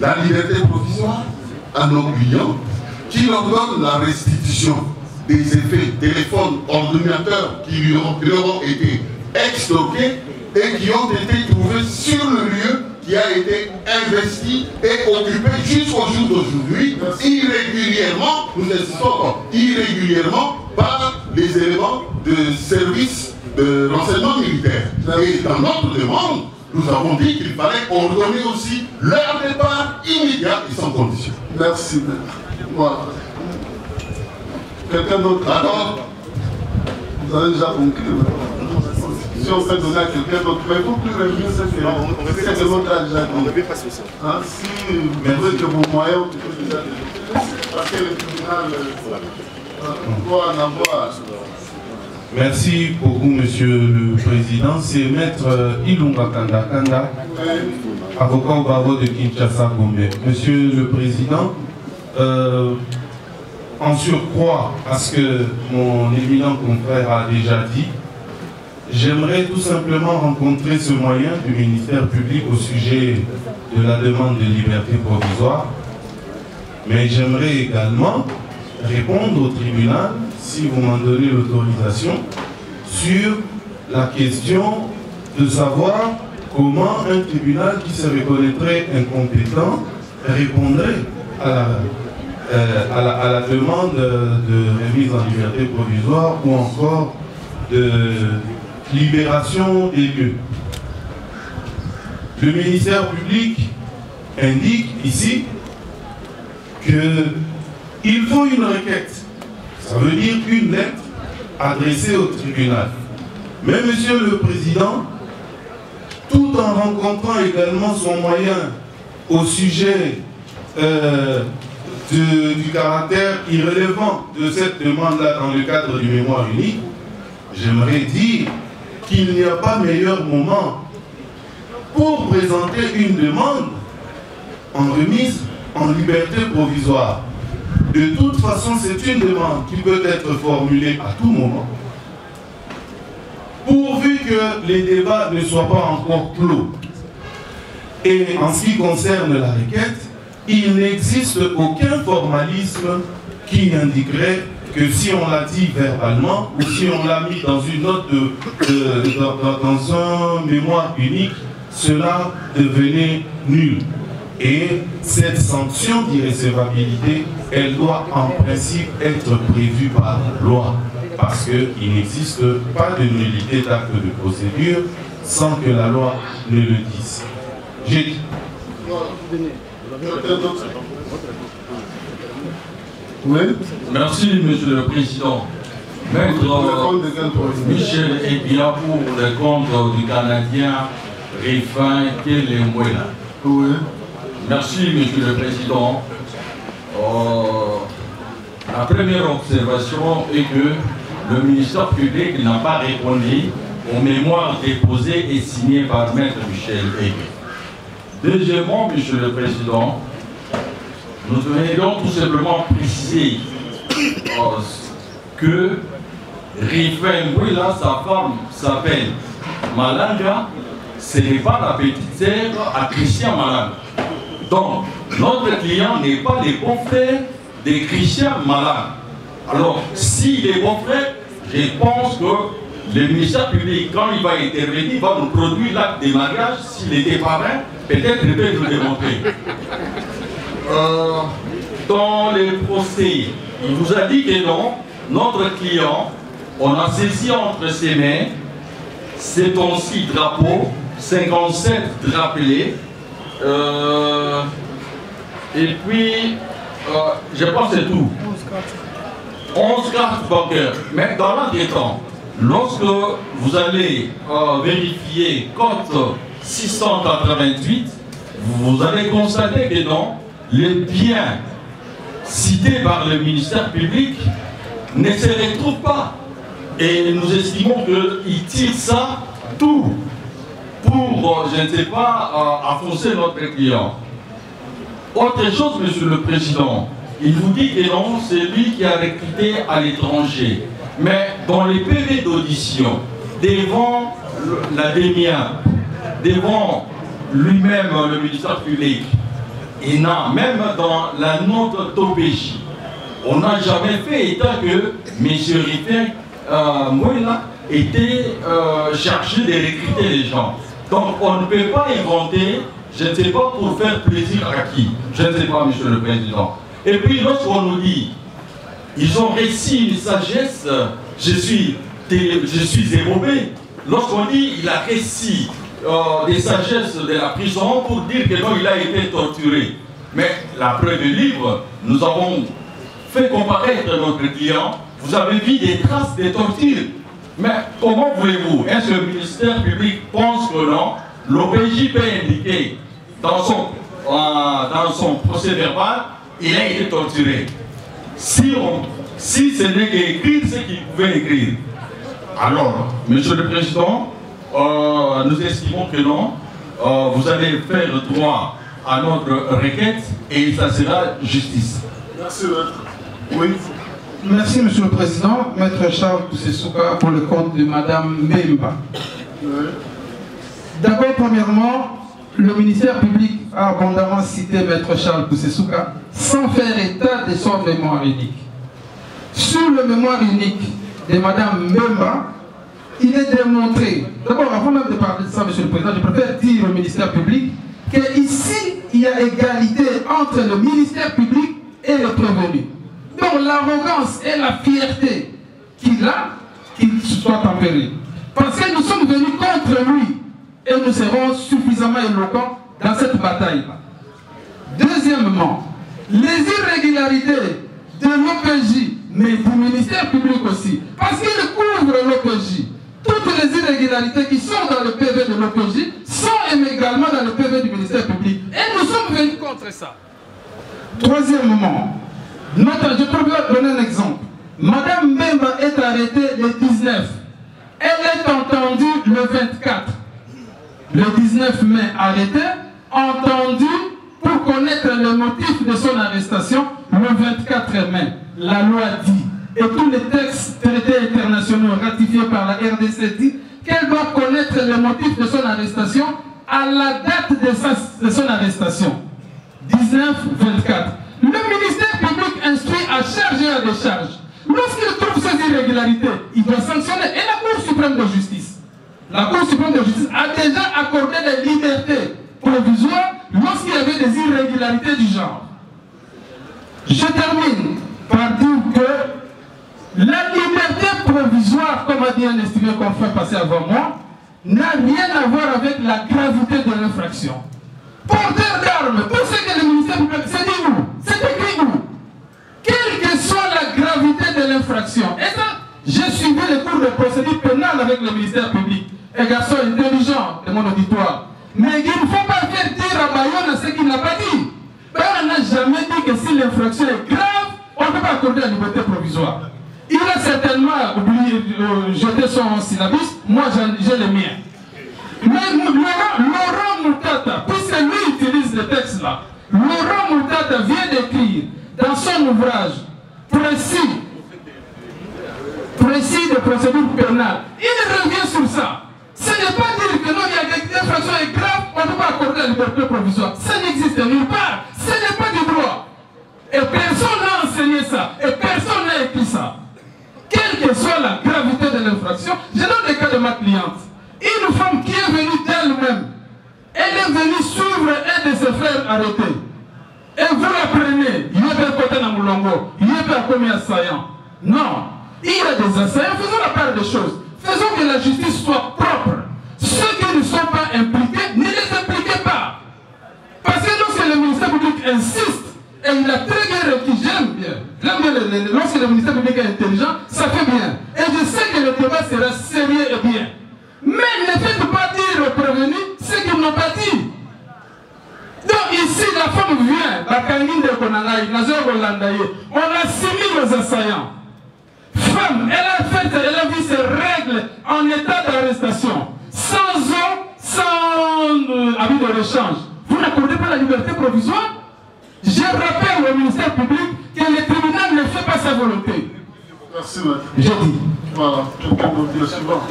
la liberté provisoire à nos clients, qu'il leur donne la restitution des effets téléphones, ordinateurs qui leur ont été extorqués et qui ont été trouvés sur le lieu qui a été investi et occupé jusqu'au jour d'aujourd'hui, irrégulièrement, nous insistons encore, irrégulièrement par les éléments de service de renseignement militaire. Et dans notre demande, nous avons dit qu'il fallait ordonner aussi leur départ immédiat et sans condition. Merci. Voilà. Quelqu'un d'autre? Alors, vous avez déjà conclu. Si on peut donner à quelqu'un d'autre, mais il faut plus revenir ce que l'autre a déjà dit. On ne devait pas se ça. Si vous voulez que vos moyens, vous pouvez déjà parce que le tribunal doit en avoir. Merci beaucoup, Monsieur le Président. C'est Maître Ilunga Kanda, avocat au barreau de Kinshasa Gombe. Monsieur le Président, en surcroît à ce que mon éminent confrère a déjà dit, j'aimerais tout simplement rencontrer ce moyen du ministère public au sujet de la demande de liberté provisoire, mais j'aimerais également répondre au tribunal, si vous m'en donnez l'autorisation, sur la question de savoir comment un tribunal qui se reconnaîtrait incompétent répondrait à la demande de remise en liberté provisoire ou encore de libération des lieux. Le ministère public indique ici qu'il faut une requête. Ça veut dire une lettre adressée au tribunal. Mais Monsieur le Président, tout en rencontrant également son moyen au sujet du caractère irrélevant de cette demande-là dans le cadre du mémoire unique, j'aimerais dire qu'il n'y a pas meilleur moment pour présenter une demande en remise en liberté provisoire. De toute façon, c'est une demande qui peut être formulée à tout moment, pourvu que les débats ne soient pas encore clos. Et en ce qui concerne la requête, il n'existe aucun formalisme qui indiquerait que si on l'a dit verbalement ou si on l'a mis dans une note dans un mémoire unique, cela devenait nul. Et cette sanction d'irrécevabilité, elle doit en principe être prévue par loi, parce qu'il n'existe pas de nullité d'acte de procédure sans que la loi ne le dise. J'ai dit. Oui. Merci, Monsieur le Président. Maître Michel Ebia pour le compte du Canadien Rifin Kelemwela. Oui. Merci, Monsieur le Président. La première observation est que le ministère public n'a pas répondu aux mémoires déposées et signées par Maître Michel Ebia. Deuxièmement, Monsieur le Président, nous voulons tout simplement préciser que Rifin Mwela, sa femme, s'appelle Malanga, ce n'est pas la petite sœur à Christian Malanga. Donc, notre client n'est pas le beau-frère de Christian Malanga. Alors, s'il est beau-frère, je pense que le ministère public, quand il va intervenir, va nous produire l'acte de mariage. S'il était parrain, peut-être il peut nous démontrer. Dans les procès, il vous a dit que non, notre client, on a saisi entre ses mains ces ton-ci drapeaux, 57 drapelés, et puis, je pense que c'est tout. 11 cartes bancaires. Mais dans l'entretemps, lorsque vous allez vérifier code 688, vous allez constater que non, les biens cités par le ministère public ne se retrouvent pas. Et nous estimons qu'ils tirent ça tout pour, je ne sais pas, enfoncer notre client. Autre chose, Monsieur le Président, il vous dit que non, c'est lui qui a recruté à l'étranger. Mais dans les PV d'audition, devant la DEMIA, devant lui-même le ministère public, et non, même dans la note d'OPJ, on n'a jamais fait état que M. Rifin Mouela était chargé de recruter les gens. Donc on ne peut pas inventer, je ne sais pas pour faire plaisir à qui, je ne sais pas, M. le Président. Et puis lorsqu'on nous dit, ils ont réussi une sagesse, je suis émouvant. Lorsqu'on dit il a réussi des sagesses de la prison pour dire que non, il a été torturé. Mais la preuve est libre, nous avons fait comparaître notre client, vous avez vu des traces de torture. Mais comment voulez-vous? Est-ce que le ministère public pense que non? L'OPJ peut indiquer dans son procès verbal, il a été torturé. Si ce n'est qu'écrire ce qu'il pouvait écrire. Alors, Monsieur le Président, nous estimons que non, vous allez faire droit à notre requête et ça sera justice. Merci, maître. Oui. Merci, Monsieur le Président. Maître Charles Poussessouka pour le compte de Madame Mbemba. Oui. D'abord, premièrement, le ministère public a abondamment cité Maître Charles Poussessouka sans faire état de son mémoire unique. Sur le mémoire unique de Madame Mbemba, il est démontré, d'abord avant même de parler de ça, Monsieur le Président, je préfère dire au ministère public qu'ici, il y a égalité entre le ministère public et le prévenu. Donc l'arrogance et la fierté qu'il a, qu'il soit tempéré. Parce que nous sommes venus contre lui et nous serons suffisamment éloquents dans cette bataille-là. Deuxièmement, les irrégularités de l'OPJ, mais du ministère public aussi, parce qu'il couvre l'OPJ. Toutes les irrégularités qui sont dans le PV de l'OPJ sont également dans le PV du ministère public. Et nous sommes venus contre ça. Troisièmement, je peux donner un exemple. Madame Mbemba est arrêtée le 19. Elle est entendue le 24. Le 19 mai arrêtée, entendue pour connaître le motif de son arrestation le 24 mai. La loi dit, et tous les textes traités internationaux ratifiés par la RDC dit qu'elle doit connaître le motif de son arrestation à la date de son arrestation. 19-24. Le ministère public instruit à charge et à décharge. Lorsqu'il trouve ces irrégularités, il doit sanctionner. Et la Cour suprême de justice, la Cour suprême de justice a déjà accordé des libertés provisoires lorsqu'il y avait des irrégularités du genre. Je termine par dire que la liberté provisoire, comme a dit un estimé qu'on fait passer avant moi, n'a rien à voir avec la gravité de l'infraction. Porteur d'armes, tout ce que le ministère public, c'est dit où? C'est écrit où? Quelle que soit la gravité de l'infraction. Et ça, j'ai suivi les cours de procédure pénale avec le ministère public. Un garçon intelligent de mon auditoire. Mais il ne faut pas faire dire à Bayonne ce qu'il n'a pas dit. Bayonne n'a jamais dit que si l'infraction est grave, on ne peut pas accorder la liberté provisoire. Il a certainement oublié jeter son syllabus, moi j'ai le mien. Mais Laurent Moutata, puisque lui utilise le texte là, Laurent Moutata vient d'écrire dans son ouvrage précis de procédure pénale. Il revient sur ça. Ce n'est pas dire que non, il y a des infractions graves, on ne peut pas accorder la liberté provisoire. Ça n'existe nulle part. Ce n'est pas du droit. Et personne n'a enseigné ça. Et personne n'a écrit ça. Quelle que soit la gravité de l'infraction, je donne le cas de ma cliente. Une femme qui est venue d'elle-même, elle est venue suivre un de ses frères arrêtés. Et vous la prenez, il y a un côté dans Moulongo, il y a un premier assaillant. Non, il y a des assaillants, faisons la part des choses. Faisons que la justice soit propre. Ceux qui ne sont pas impliqués, ne les impliquez pas. Parce que lorsque le ministère public insiste, et il a très bien requis, j'aime bien, lorsque le ministère public est intelligent, ça fait bien. Et je sais que le débat sera sérieux et bien. Mais ne faites pas dire aux prévenus ce qu'ils n'ont pas dit. Donc ici, la femme vient, la Kangine de Konangaï, on assimile les assaillants. Femme, elle a vu ses règles en état d'arrestation, sans eau, sans avis de rechange. Vous n'accordez pas la liberté provisoire? Je rappelle au ministère public que que le tribunal ne fait pas sa volonté. Merci, maître. Je dis. Voilà, quelqu'un d'autre, le suivant.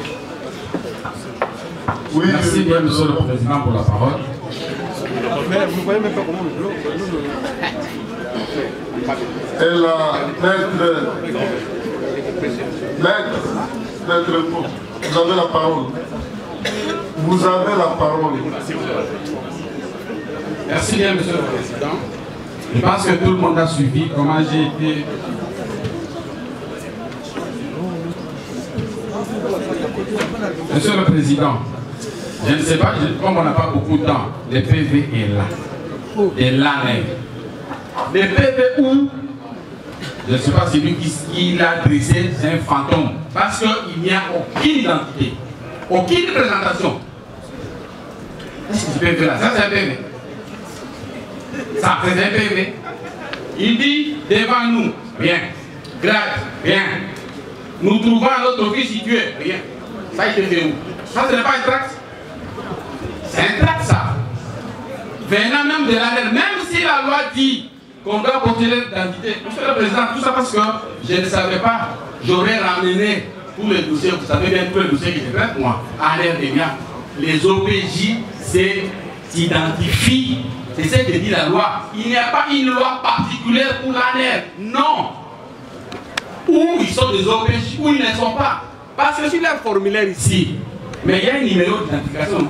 Oui, merci bien, monsieur le président, pour la parole. Mais vous ne voyez même pas comment le bloc. Elle a maître, vous avez la parole. Vous avez la parole. Merci bien, monsieur le président. Je pense que tout le monde a suivi comment j'ai été. Monsieur le président, je ne sais pas, comme on n'a pas beaucoup de temps, le PV est là. Et là même. Le PV où, je ne sais pas si lui qui l'a dressé, c'est un fantôme. Parce qu'il n'y a aucune identité, aucune présentation. Est-ce que ce PV là, ça c'est un PV. Ça c'est un PV. Il dit devant nous, rien. Grâce, rien. Nous trouvons notre office situé, rien. Ça il était où? Ça ce n'est pas un tract. C'est un tract ça. Venant même de l'ANR, même si la loi dit qu'on doit porter l'identité. Monsieur le Président, tout ça parce que je ne savais pas, j'aurais ramené tous les dossiers, vous savez bien tous les dossiers qui étaient faits, moi, ANR et bien. Les OPJ s'identifient, c'est ce que dit la loi. Il n'y a pas une loi particulière pour l'ANR, non. Où ils sont des OPJ, où ils ne sont pas. Parce que sur leur formulaire ici, mais il y a un numéro d'identification.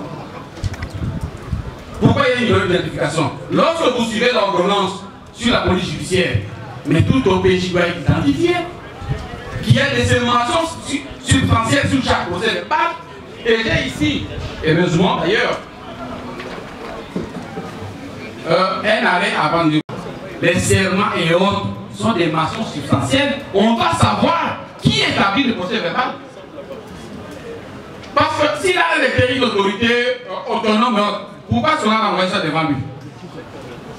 Pourquoi il y a un numéro d'identification? Lorsque vous suivez l'ordonnance sur la police judiciaire, mais tout OPJ doit être identifié, qu'il y a des informations substantielles sur chaque procès de part. Et j'ai ici, heureusement d'ailleurs, un arrêt avant de... Les serments et autres sont des mentions substantielles. On doit savoir qui établit le procès verbal. Parce que s'il a des pays d'autorité autonome, pourquoi cela envoie ça devant lui?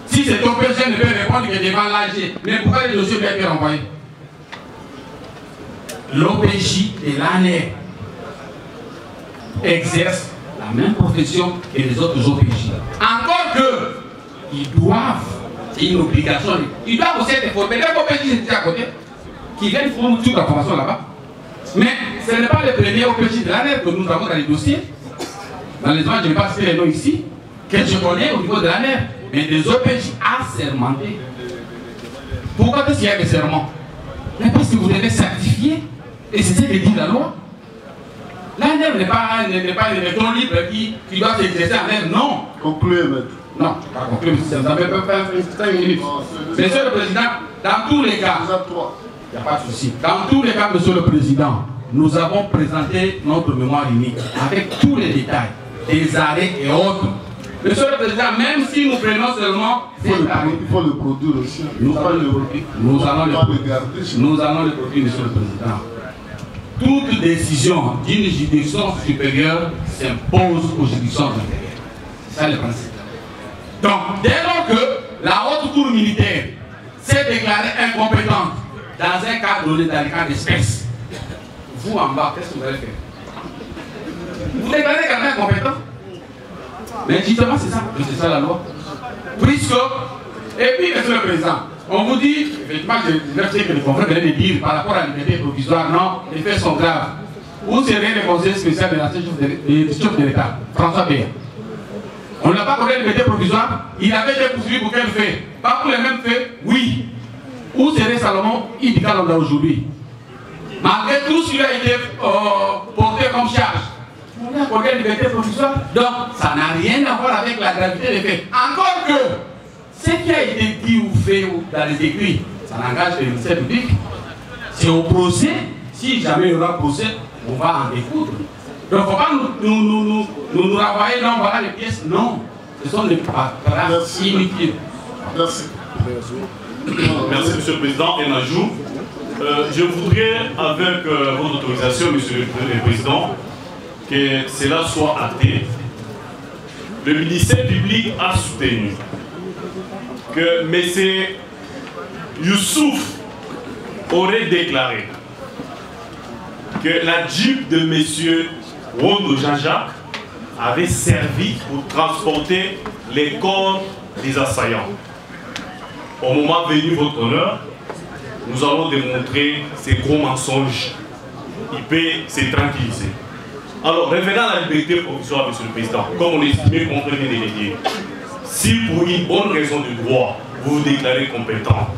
Si cet OPJ ne peut répondre que devant l'AG, mais pourquoi les dossiers doivent être renvoyés? L'OPJ et l'ANR exercent la même profession que les autres OPJ. Encore que, ils doivent, c'est une obligation, ils doivent aussi être formés. Les OPJ étaient à côté, qui viennent faire toute la formation là-bas. Mais ce n'est pas le premier OPJ de l'ANR que nous avons dans les dossiers. Dans les images, je ne vais pas citer les noms ici, que je connais au niveau de l'ANR, mais des OPJ assermentés. Pourquoi est-ce qu'il y a des serments? Mais parce que vous devez certifier, et c'est ce que dit la loi. L'ANR n'est pas un électron libre qui doit s'exercer en l'air, non. Concluez, maître. Non, pas concluez, ça ne peut pas faire 5 minutes. Monsieur le Président, dans tous les cas, il n'y a pas de souci. Dans tous les cas, Monsieur le Président, nous avons présenté notre mémoire unique avec tous les détails, des arrêts et autres. Monsieur le Président, même si nous prenons seulement... Il faut le produire aussi. Nous allons le produire, Monsieur le Président. Toute décision d'une juridiction supérieure s'impose aux juridictions inférieures. C'est ça le principe. Donc, dès lors que la haute cour militaire s'est déclarée incompétente dans un cadre donné dans le cas d'espèce, vous en bas, qu'est-ce que vous allez faire? Vous déclarez quelqu'un incompétent? Mais justement, c'est ça la loi. Puisque, et puis, Monsieur le Président, on vous dit, effectivement, je sais que les confrères venaient de dire par rapport à la liberté provisoire, non, les faits sont graves. Où serait le conseiller spécial de la chef de l'État, François Béa? On n'a pas connu la liberté provisoire, il avait été poursuivi pour quel fait? Pas pour les mêmes faits? Oui. Où serait Salomon Ibika Londa aujourd'hui? Malgré tout ce qui a été porté comme charge, on a accordé la liberté provisoire. Donc, ça n'a rien à voir avec la gravité des faits. Encore que, ce qui a été dit ou fait dans les écrits, ça n'engage que le ministère public. C'est au procès, si jamais il y aura procès, on va en découdre. Donc, il ne faut pas nous renvoyer, non, voilà les pièces, non. Ce sont des paragraphes inutiles. Merci. Merci, Monsieur le Président. Un ajout. Je voudrais, avec votre autorisation, Monsieur le Président, que cela soit acté. Le ministère public a soutenu que M. Youssouf aurait déclaré que la Jeep de M. Rondo Jean-Jacques avait servi pour transporter les corps des assaillants. Au moment venu, votre honneur, nous allons démontrer ces gros mensonges. Il peut se tranquilliser. Alors, revenant à la liberté provisoire, Monsieur le Président, comme on estimait qu'on peut bien déléguer, si pour une bonne raison de droit, vous vous déclarez compétent,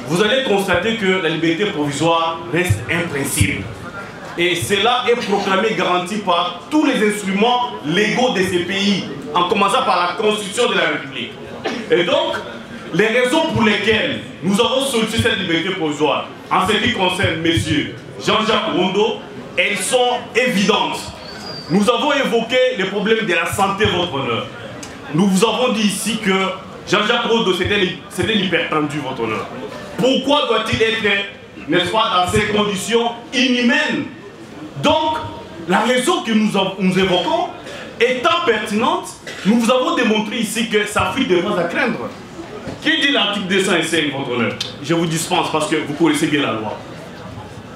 vous allez constater que la liberté provisoire reste un principe. Et cela est proclamé, garanti par tous les instruments légaux de ces pays, en commençant par la Constitution de la République. Et donc, les raisons pour lesquelles nous avons sollicité cette liberté provisoire, en ce qui concerne messieurs Jean-Jacques Rondo, elles sont évidentes. Nous avons évoqué les problèmes de la santé, votre honneur. Nous vous avons dit ici que Jean-Jacques Rondo, c'était l'hypertendu, votre honneur. Pourquoi doit-il être, n'est-ce pas, dans ces conditions inhumaines? Donc, la raison que nous évoquons étant pertinente, nous vous avons démontré ici que sa fuite n'est pas à craindre. Qui dit l'article 205, votre honneur? Je vous dispense parce que vous connaissez bien la loi.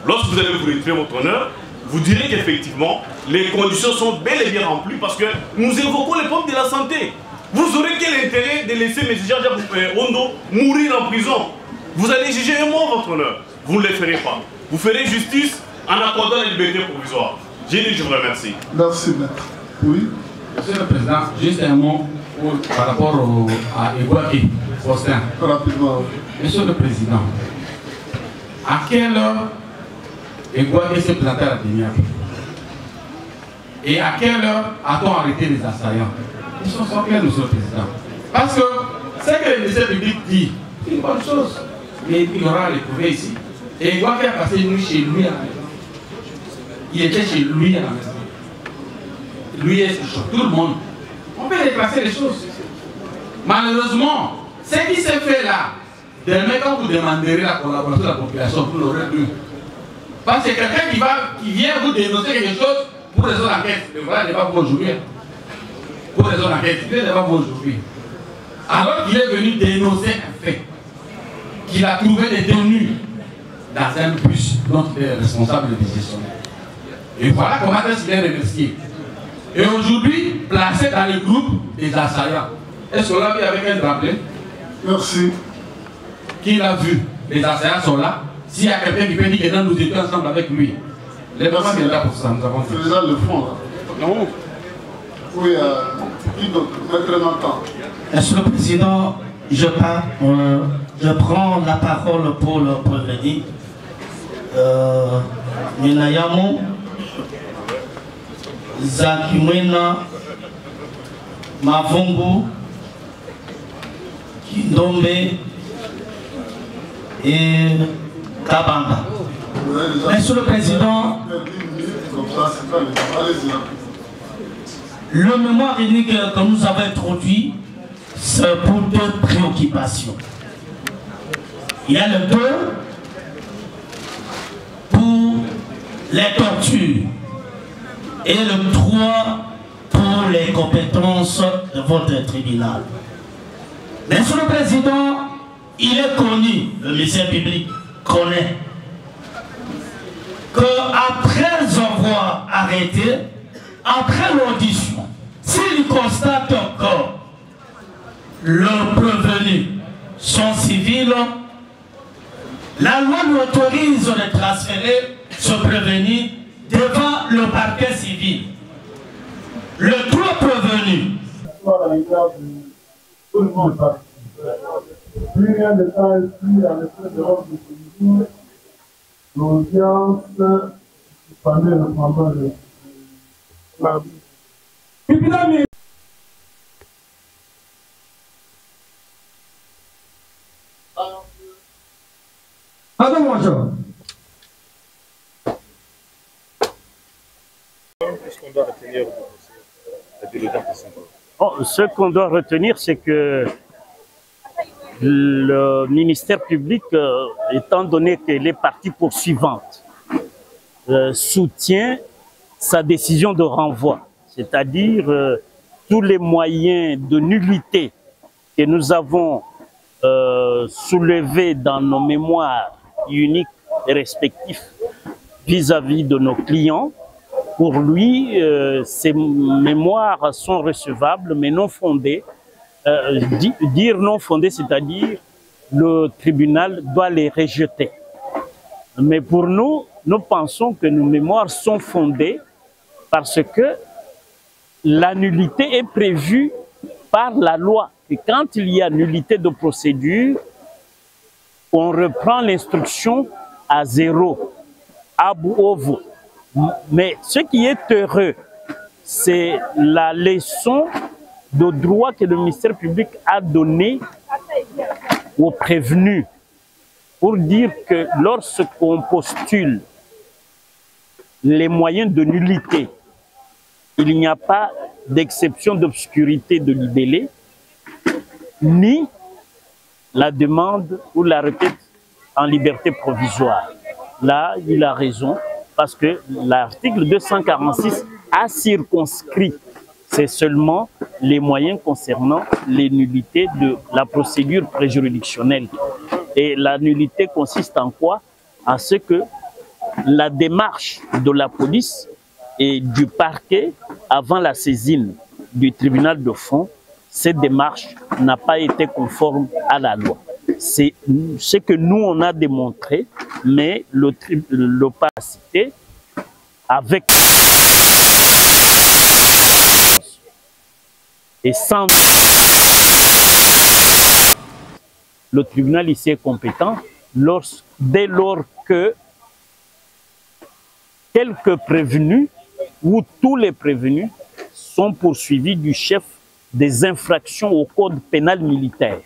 Lorsque vous allez vous retirer votre honneur, vous direz qu'effectivement, les conditions sont bel et bien remplies parce que nous évoquons les problèmes de la santé. Vous aurez quel intérêt de laisser M. Jean-Jacques Rondo mourir en prison? Vous allez juger un mort, votre honneur. Vous ne le ferez pas. Vous ferez justice en accordant la liberté provisoire. J'ai dit, je vous remercie. Merci, maître. Oui. Monsieur le Président, juste un mot par rapport à Iguaké, Faustin. Rapidement. Monsieur le Président, à quelle heure Iguaké s'est présenté à la dernière? Et à quelle heure a-t-on arrêté les assaillants? Ils sont clairs, Monsieur le Président. Parce que ce que le ministère public dit, c'est une bonne chose. Mais il aura les prouver ici. Et Iguaké a passé une nuit chez lui à la maison. Il était chez lui à la maison. Lui et tout le monde. On peut déplacer les choses. Malheureusement, ce qui s'est fait là, demain quand vous demanderez la collaboration de la population, vous l'aurez lu. Parce que quelqu'un qui vient vous dénoncer quelque chose pour résoudre l'enquête, le voilà n'est pas vous aujourd'hui. Pour résoudre l'enquête, il n'est pas vous aujourd'hui. Alors qu'il est venu dénoncer un fait, qu'il a trouvé des détenus dans un bus dont il est responsable de gestionnaire. Et voilà comment il est remercié. Et aujourd'hui, placé dans le groupe des assaillants. Est-ce qu'on l'a vu avec un drapeau? Merci. Qui l'a vu? Les assaillants sont là. S'il y a quelqu'un qui peut dire que nous étions ensemble avec lui, les personnes sont là pour ça. Nous avons fait. C'est déjà le fond là. Non. Oui, qui d'autre? Maître Nantan. Monsieur le Président, je prends la parole pour le prévenir. Minayamo Zakimwena Mavungu Kindombe et Kabanga. Monsieur le Président, le mémoire unique que nous avons introduit, c'est pour deux préoccupations. Il y a le 2 pour les tortures et le 3 pour les compétences de votre tribunal. Monsieur le Président, il est connu, le ministère public connaît, qu'après avoir arrêté, après l'audition, s'il constate que le prévenu sont civils, la loi nous autorise de transférer ce prévenu devant le parquet civil. Le 3 prévenu. Tout le monde participe. Plus rien de temps ici à l'esprit de l'ordre du jour. L'audience pendant le moment de la Ce qu'on doit retenir, c'est que le ministère public, étant donné que les parties poursuivantes soutient sa décision de renvoi, c'est-à-dire tous les moyens de nullité que nous avons soulevés dans nos mémoires uniques et respectifs vis-à-vis de nos clients. Pour lui, ces mémoires sont recevables mais non fondées. Dire non fondées, c'est-à-dire le tribunal doit les rejeter. Mais pour nous, nous pensons que nos mémoires sont fondées parce que la nullité est prévue par la loi. Et quand il y a nullité de procédure, on reprend l'instruction à zéro, à bout. Mais ce qui est heureux, c'est la leçon de droit que le ministère public a donnée aux prévenus pour dire que lorsqu'on postule les moyens de nullité, il n'y a pas d'exception d'obscurité de libellé, ni la demande ou la requête en liberté provisoire. Là, il a raison, parce que l'article 246 a circonscrit. C'est seulement les moyens concernant les nullités de la procédure préjuridictionnelle. Et la nullité consiste en quoi? À ce que la démarche de la police et du parquet avant la saisine du tribunal de fond, cette démarche n'a pas été conforme à la loi. C'est ce que nous, on a démontré, mais l'opacité avec et sans le tribunal ici est compétent dès lors que quelques prévenus ou tous les prévenus sont poursuivis du chef des infractions au code pénal militaire,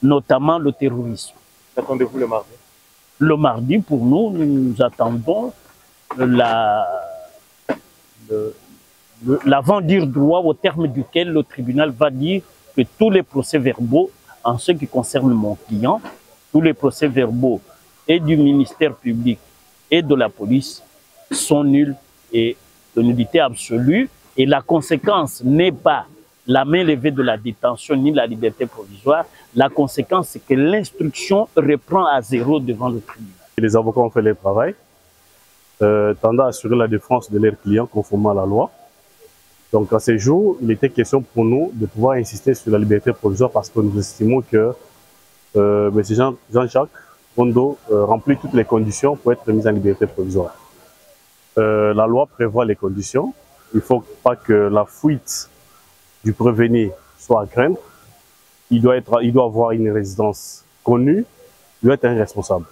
notamment le terrorisme. Attendez-vous le mardi? Le mardi, pour nous, nous attendons l'avant-dire droit au terme duquel le tribunal va dire que tous les procès-verbaux, en ce qui concerne mon client, tous les procès-verbaux et du ministère public et de la police sont nuls et de nullité absolue. Et la conséquence n'est pas la main levée de la détention ni la liberté provisoire. La conséquence, c'est que l'instruction reprend à zéro devant le tribunal. Les avocats ont fait leur travail, tendant à assurer la défense de leurs clients conformément à la loi. Donc à ce jour, il était question pour nous de pouvoir insister sur la liberté provisoire parce que nous estimons que M. Jean-Jacques Kondo remplit toutes les conditions pour être mis en liberté provisoire. La loi prévoit les conditions. Il ne faut pas que la fuite du prévenu soit à craindre. Il doit avoir une résidence connue, il doit être un responsable.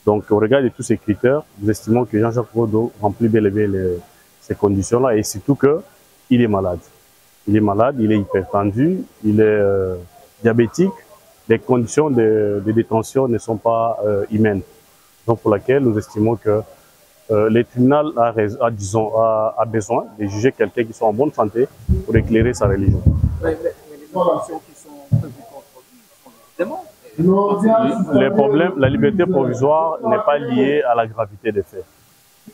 Donc au regard de tous ces critères, nous estimons que Jean-Jacques Kondo remplit bel et bien ces conditions-là et surtout qu'il est malade. Il est malade, il est hypertendu, il est diabétique. Les conditions de détention ne sont pas humaines. Donc pour laquelle nous estimons que le tribunal a besoin de juger quelqu'un qui soit en bonne santé pour éclairer sa religion. Mais les conditions qui sont prévues contre lui sont évidemment. Les problèmes, la liberté provisoire n'est pas liée à la gravité des faits.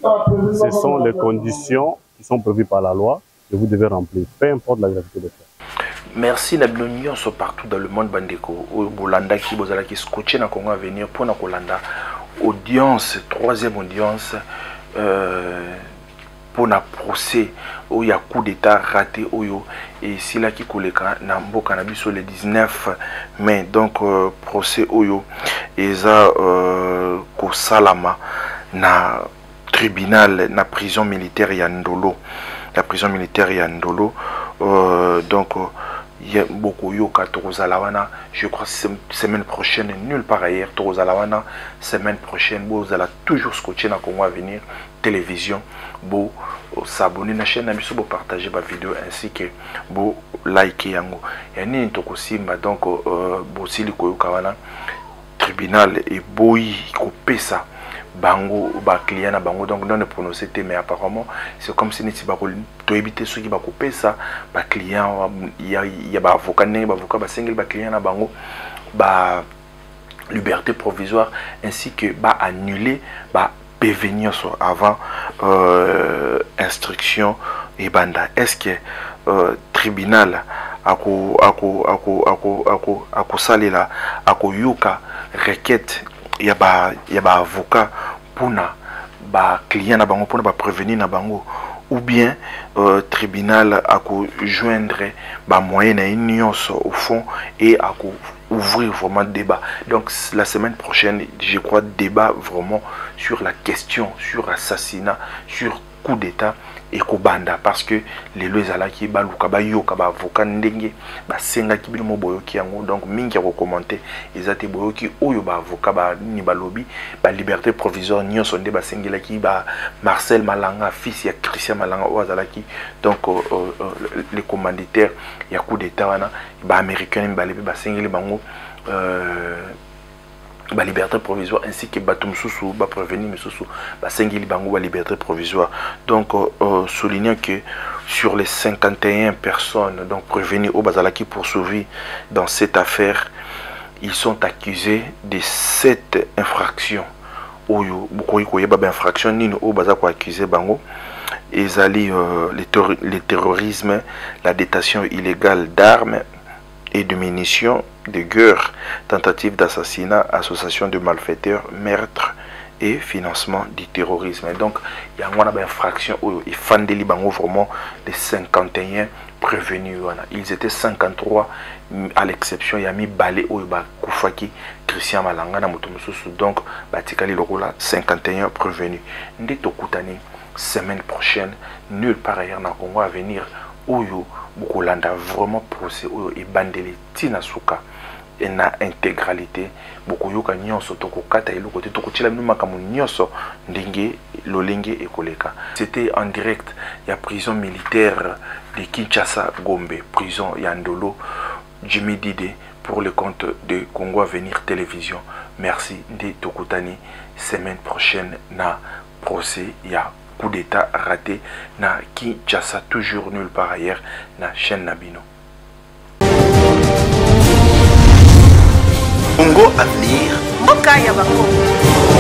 Ce sont les conditions qui sont prévues par la loi que vous devez remplir, peu importe la gravité des faits. Merci Nabino Nyonso partout dans le monde bandeko. Bolanda qui bozala qui scotché na Congo à venir pour na Kolanda. Audience, troisième audience pour un procès où il y a coup d'état raté et c'est là qui koleka na mboka na biso le 19 mai donc procès oyo eza ko salama na tribunal na prison militaire ya Ndolo, la prison militaire ya Ndolo donc il y a beaucoup yoka Torozalawana, je crois semaine prochaine, nulle part ailleurs, Torozalawana, semaine prochaine, vous allez toujours scotcher dans Congo à venir, télévision, vous s'abonner à la chaîne, vous partager ma vidéo ainsi que vous liker yango. Et ni tokosimba donc bosili koyokawana tribunal et boyi kopesa bango ba client na bango donc non ne prononcer mais apparemment c'est comme si neti ba ko to éviter ceux qui ba couper ça ba client il y a ba avocat ba single ba client na bango ba liberté provisoire ainsi que ba annuler ba prévenir avant instruction et banda. Est-ce que tribunal ako salela ako yuka requête il y a ba avocat pour na ba client na bango pour na ba prévenir na bango ou bien tribunal à joindre moyen à union au fond et à ouvrir vraiment débat. Donc la semaine prochaine, je crois, débat vraiment sur la question, sur assassinat, sur coup d'état et Kobanda, parce que les lois qui baluka ba yoka ba avocat ndenge ba senga ki bilimo boyoki yango, donc mingi ko commenter ezate boyoki oyo ba avocat ba ni ba lobby ba liberté provisoire nyonso nde ba sengela ki ba Marcel Malanga fils ya Christian Malanga ozalaki, donc les commanditaires ya coup d'état wana ba américain ba lebi ba sengeli bango la liberté provisoire ainsi que Batum Soussou, ba prévenir Moussou, ba Sengili Bango, la liberté provisoire. Donc, soulignant que sur les 51 personnes donc prévenues au Bazalaki poursuivies dans cette affaire, ils sont accusés de 7 infractions. Oyo, beaucoup de infractions, ni au Bazako accusé Bango. Ils allient le terrorisme, la détention illégale d'armes et de munitions de guerre, tentative d'assassinat, association de malfaiteurs, meurtre et financement du terrorisme. Et donc, il y a une infraction où il faut vraiment les 51 prévenus. Ils étaient 53 à l'exception, il y a mis Balé ou Koufaki, Christian Malanga, donc, Batikali Lokola, 51 prévenus. Ndetokutani, semaine prochaine, nulle part ailleurs dans le Congo à venir, Oyo, Bukolanda, vraiment procès, Oyo et Bandeli, Tinasuka. Et na intégralité beaucoup yoka nyonso toko kata elo côté toko tila minu makamu nyonso ndenge lolenge et koleka. C'était en direct ya prison militaire de Kinshasa Gombe, prison Yandolo, Jimmy Dide pour le compte de Congo Avenir Télévision. Merci de Tokutani. Semaine prochaine na procès ya coup d'état raté na Kinshasa, toujours nulle part ailleurs na chaîne Nabino. Congo Avenir, Mboka ya Bakongo.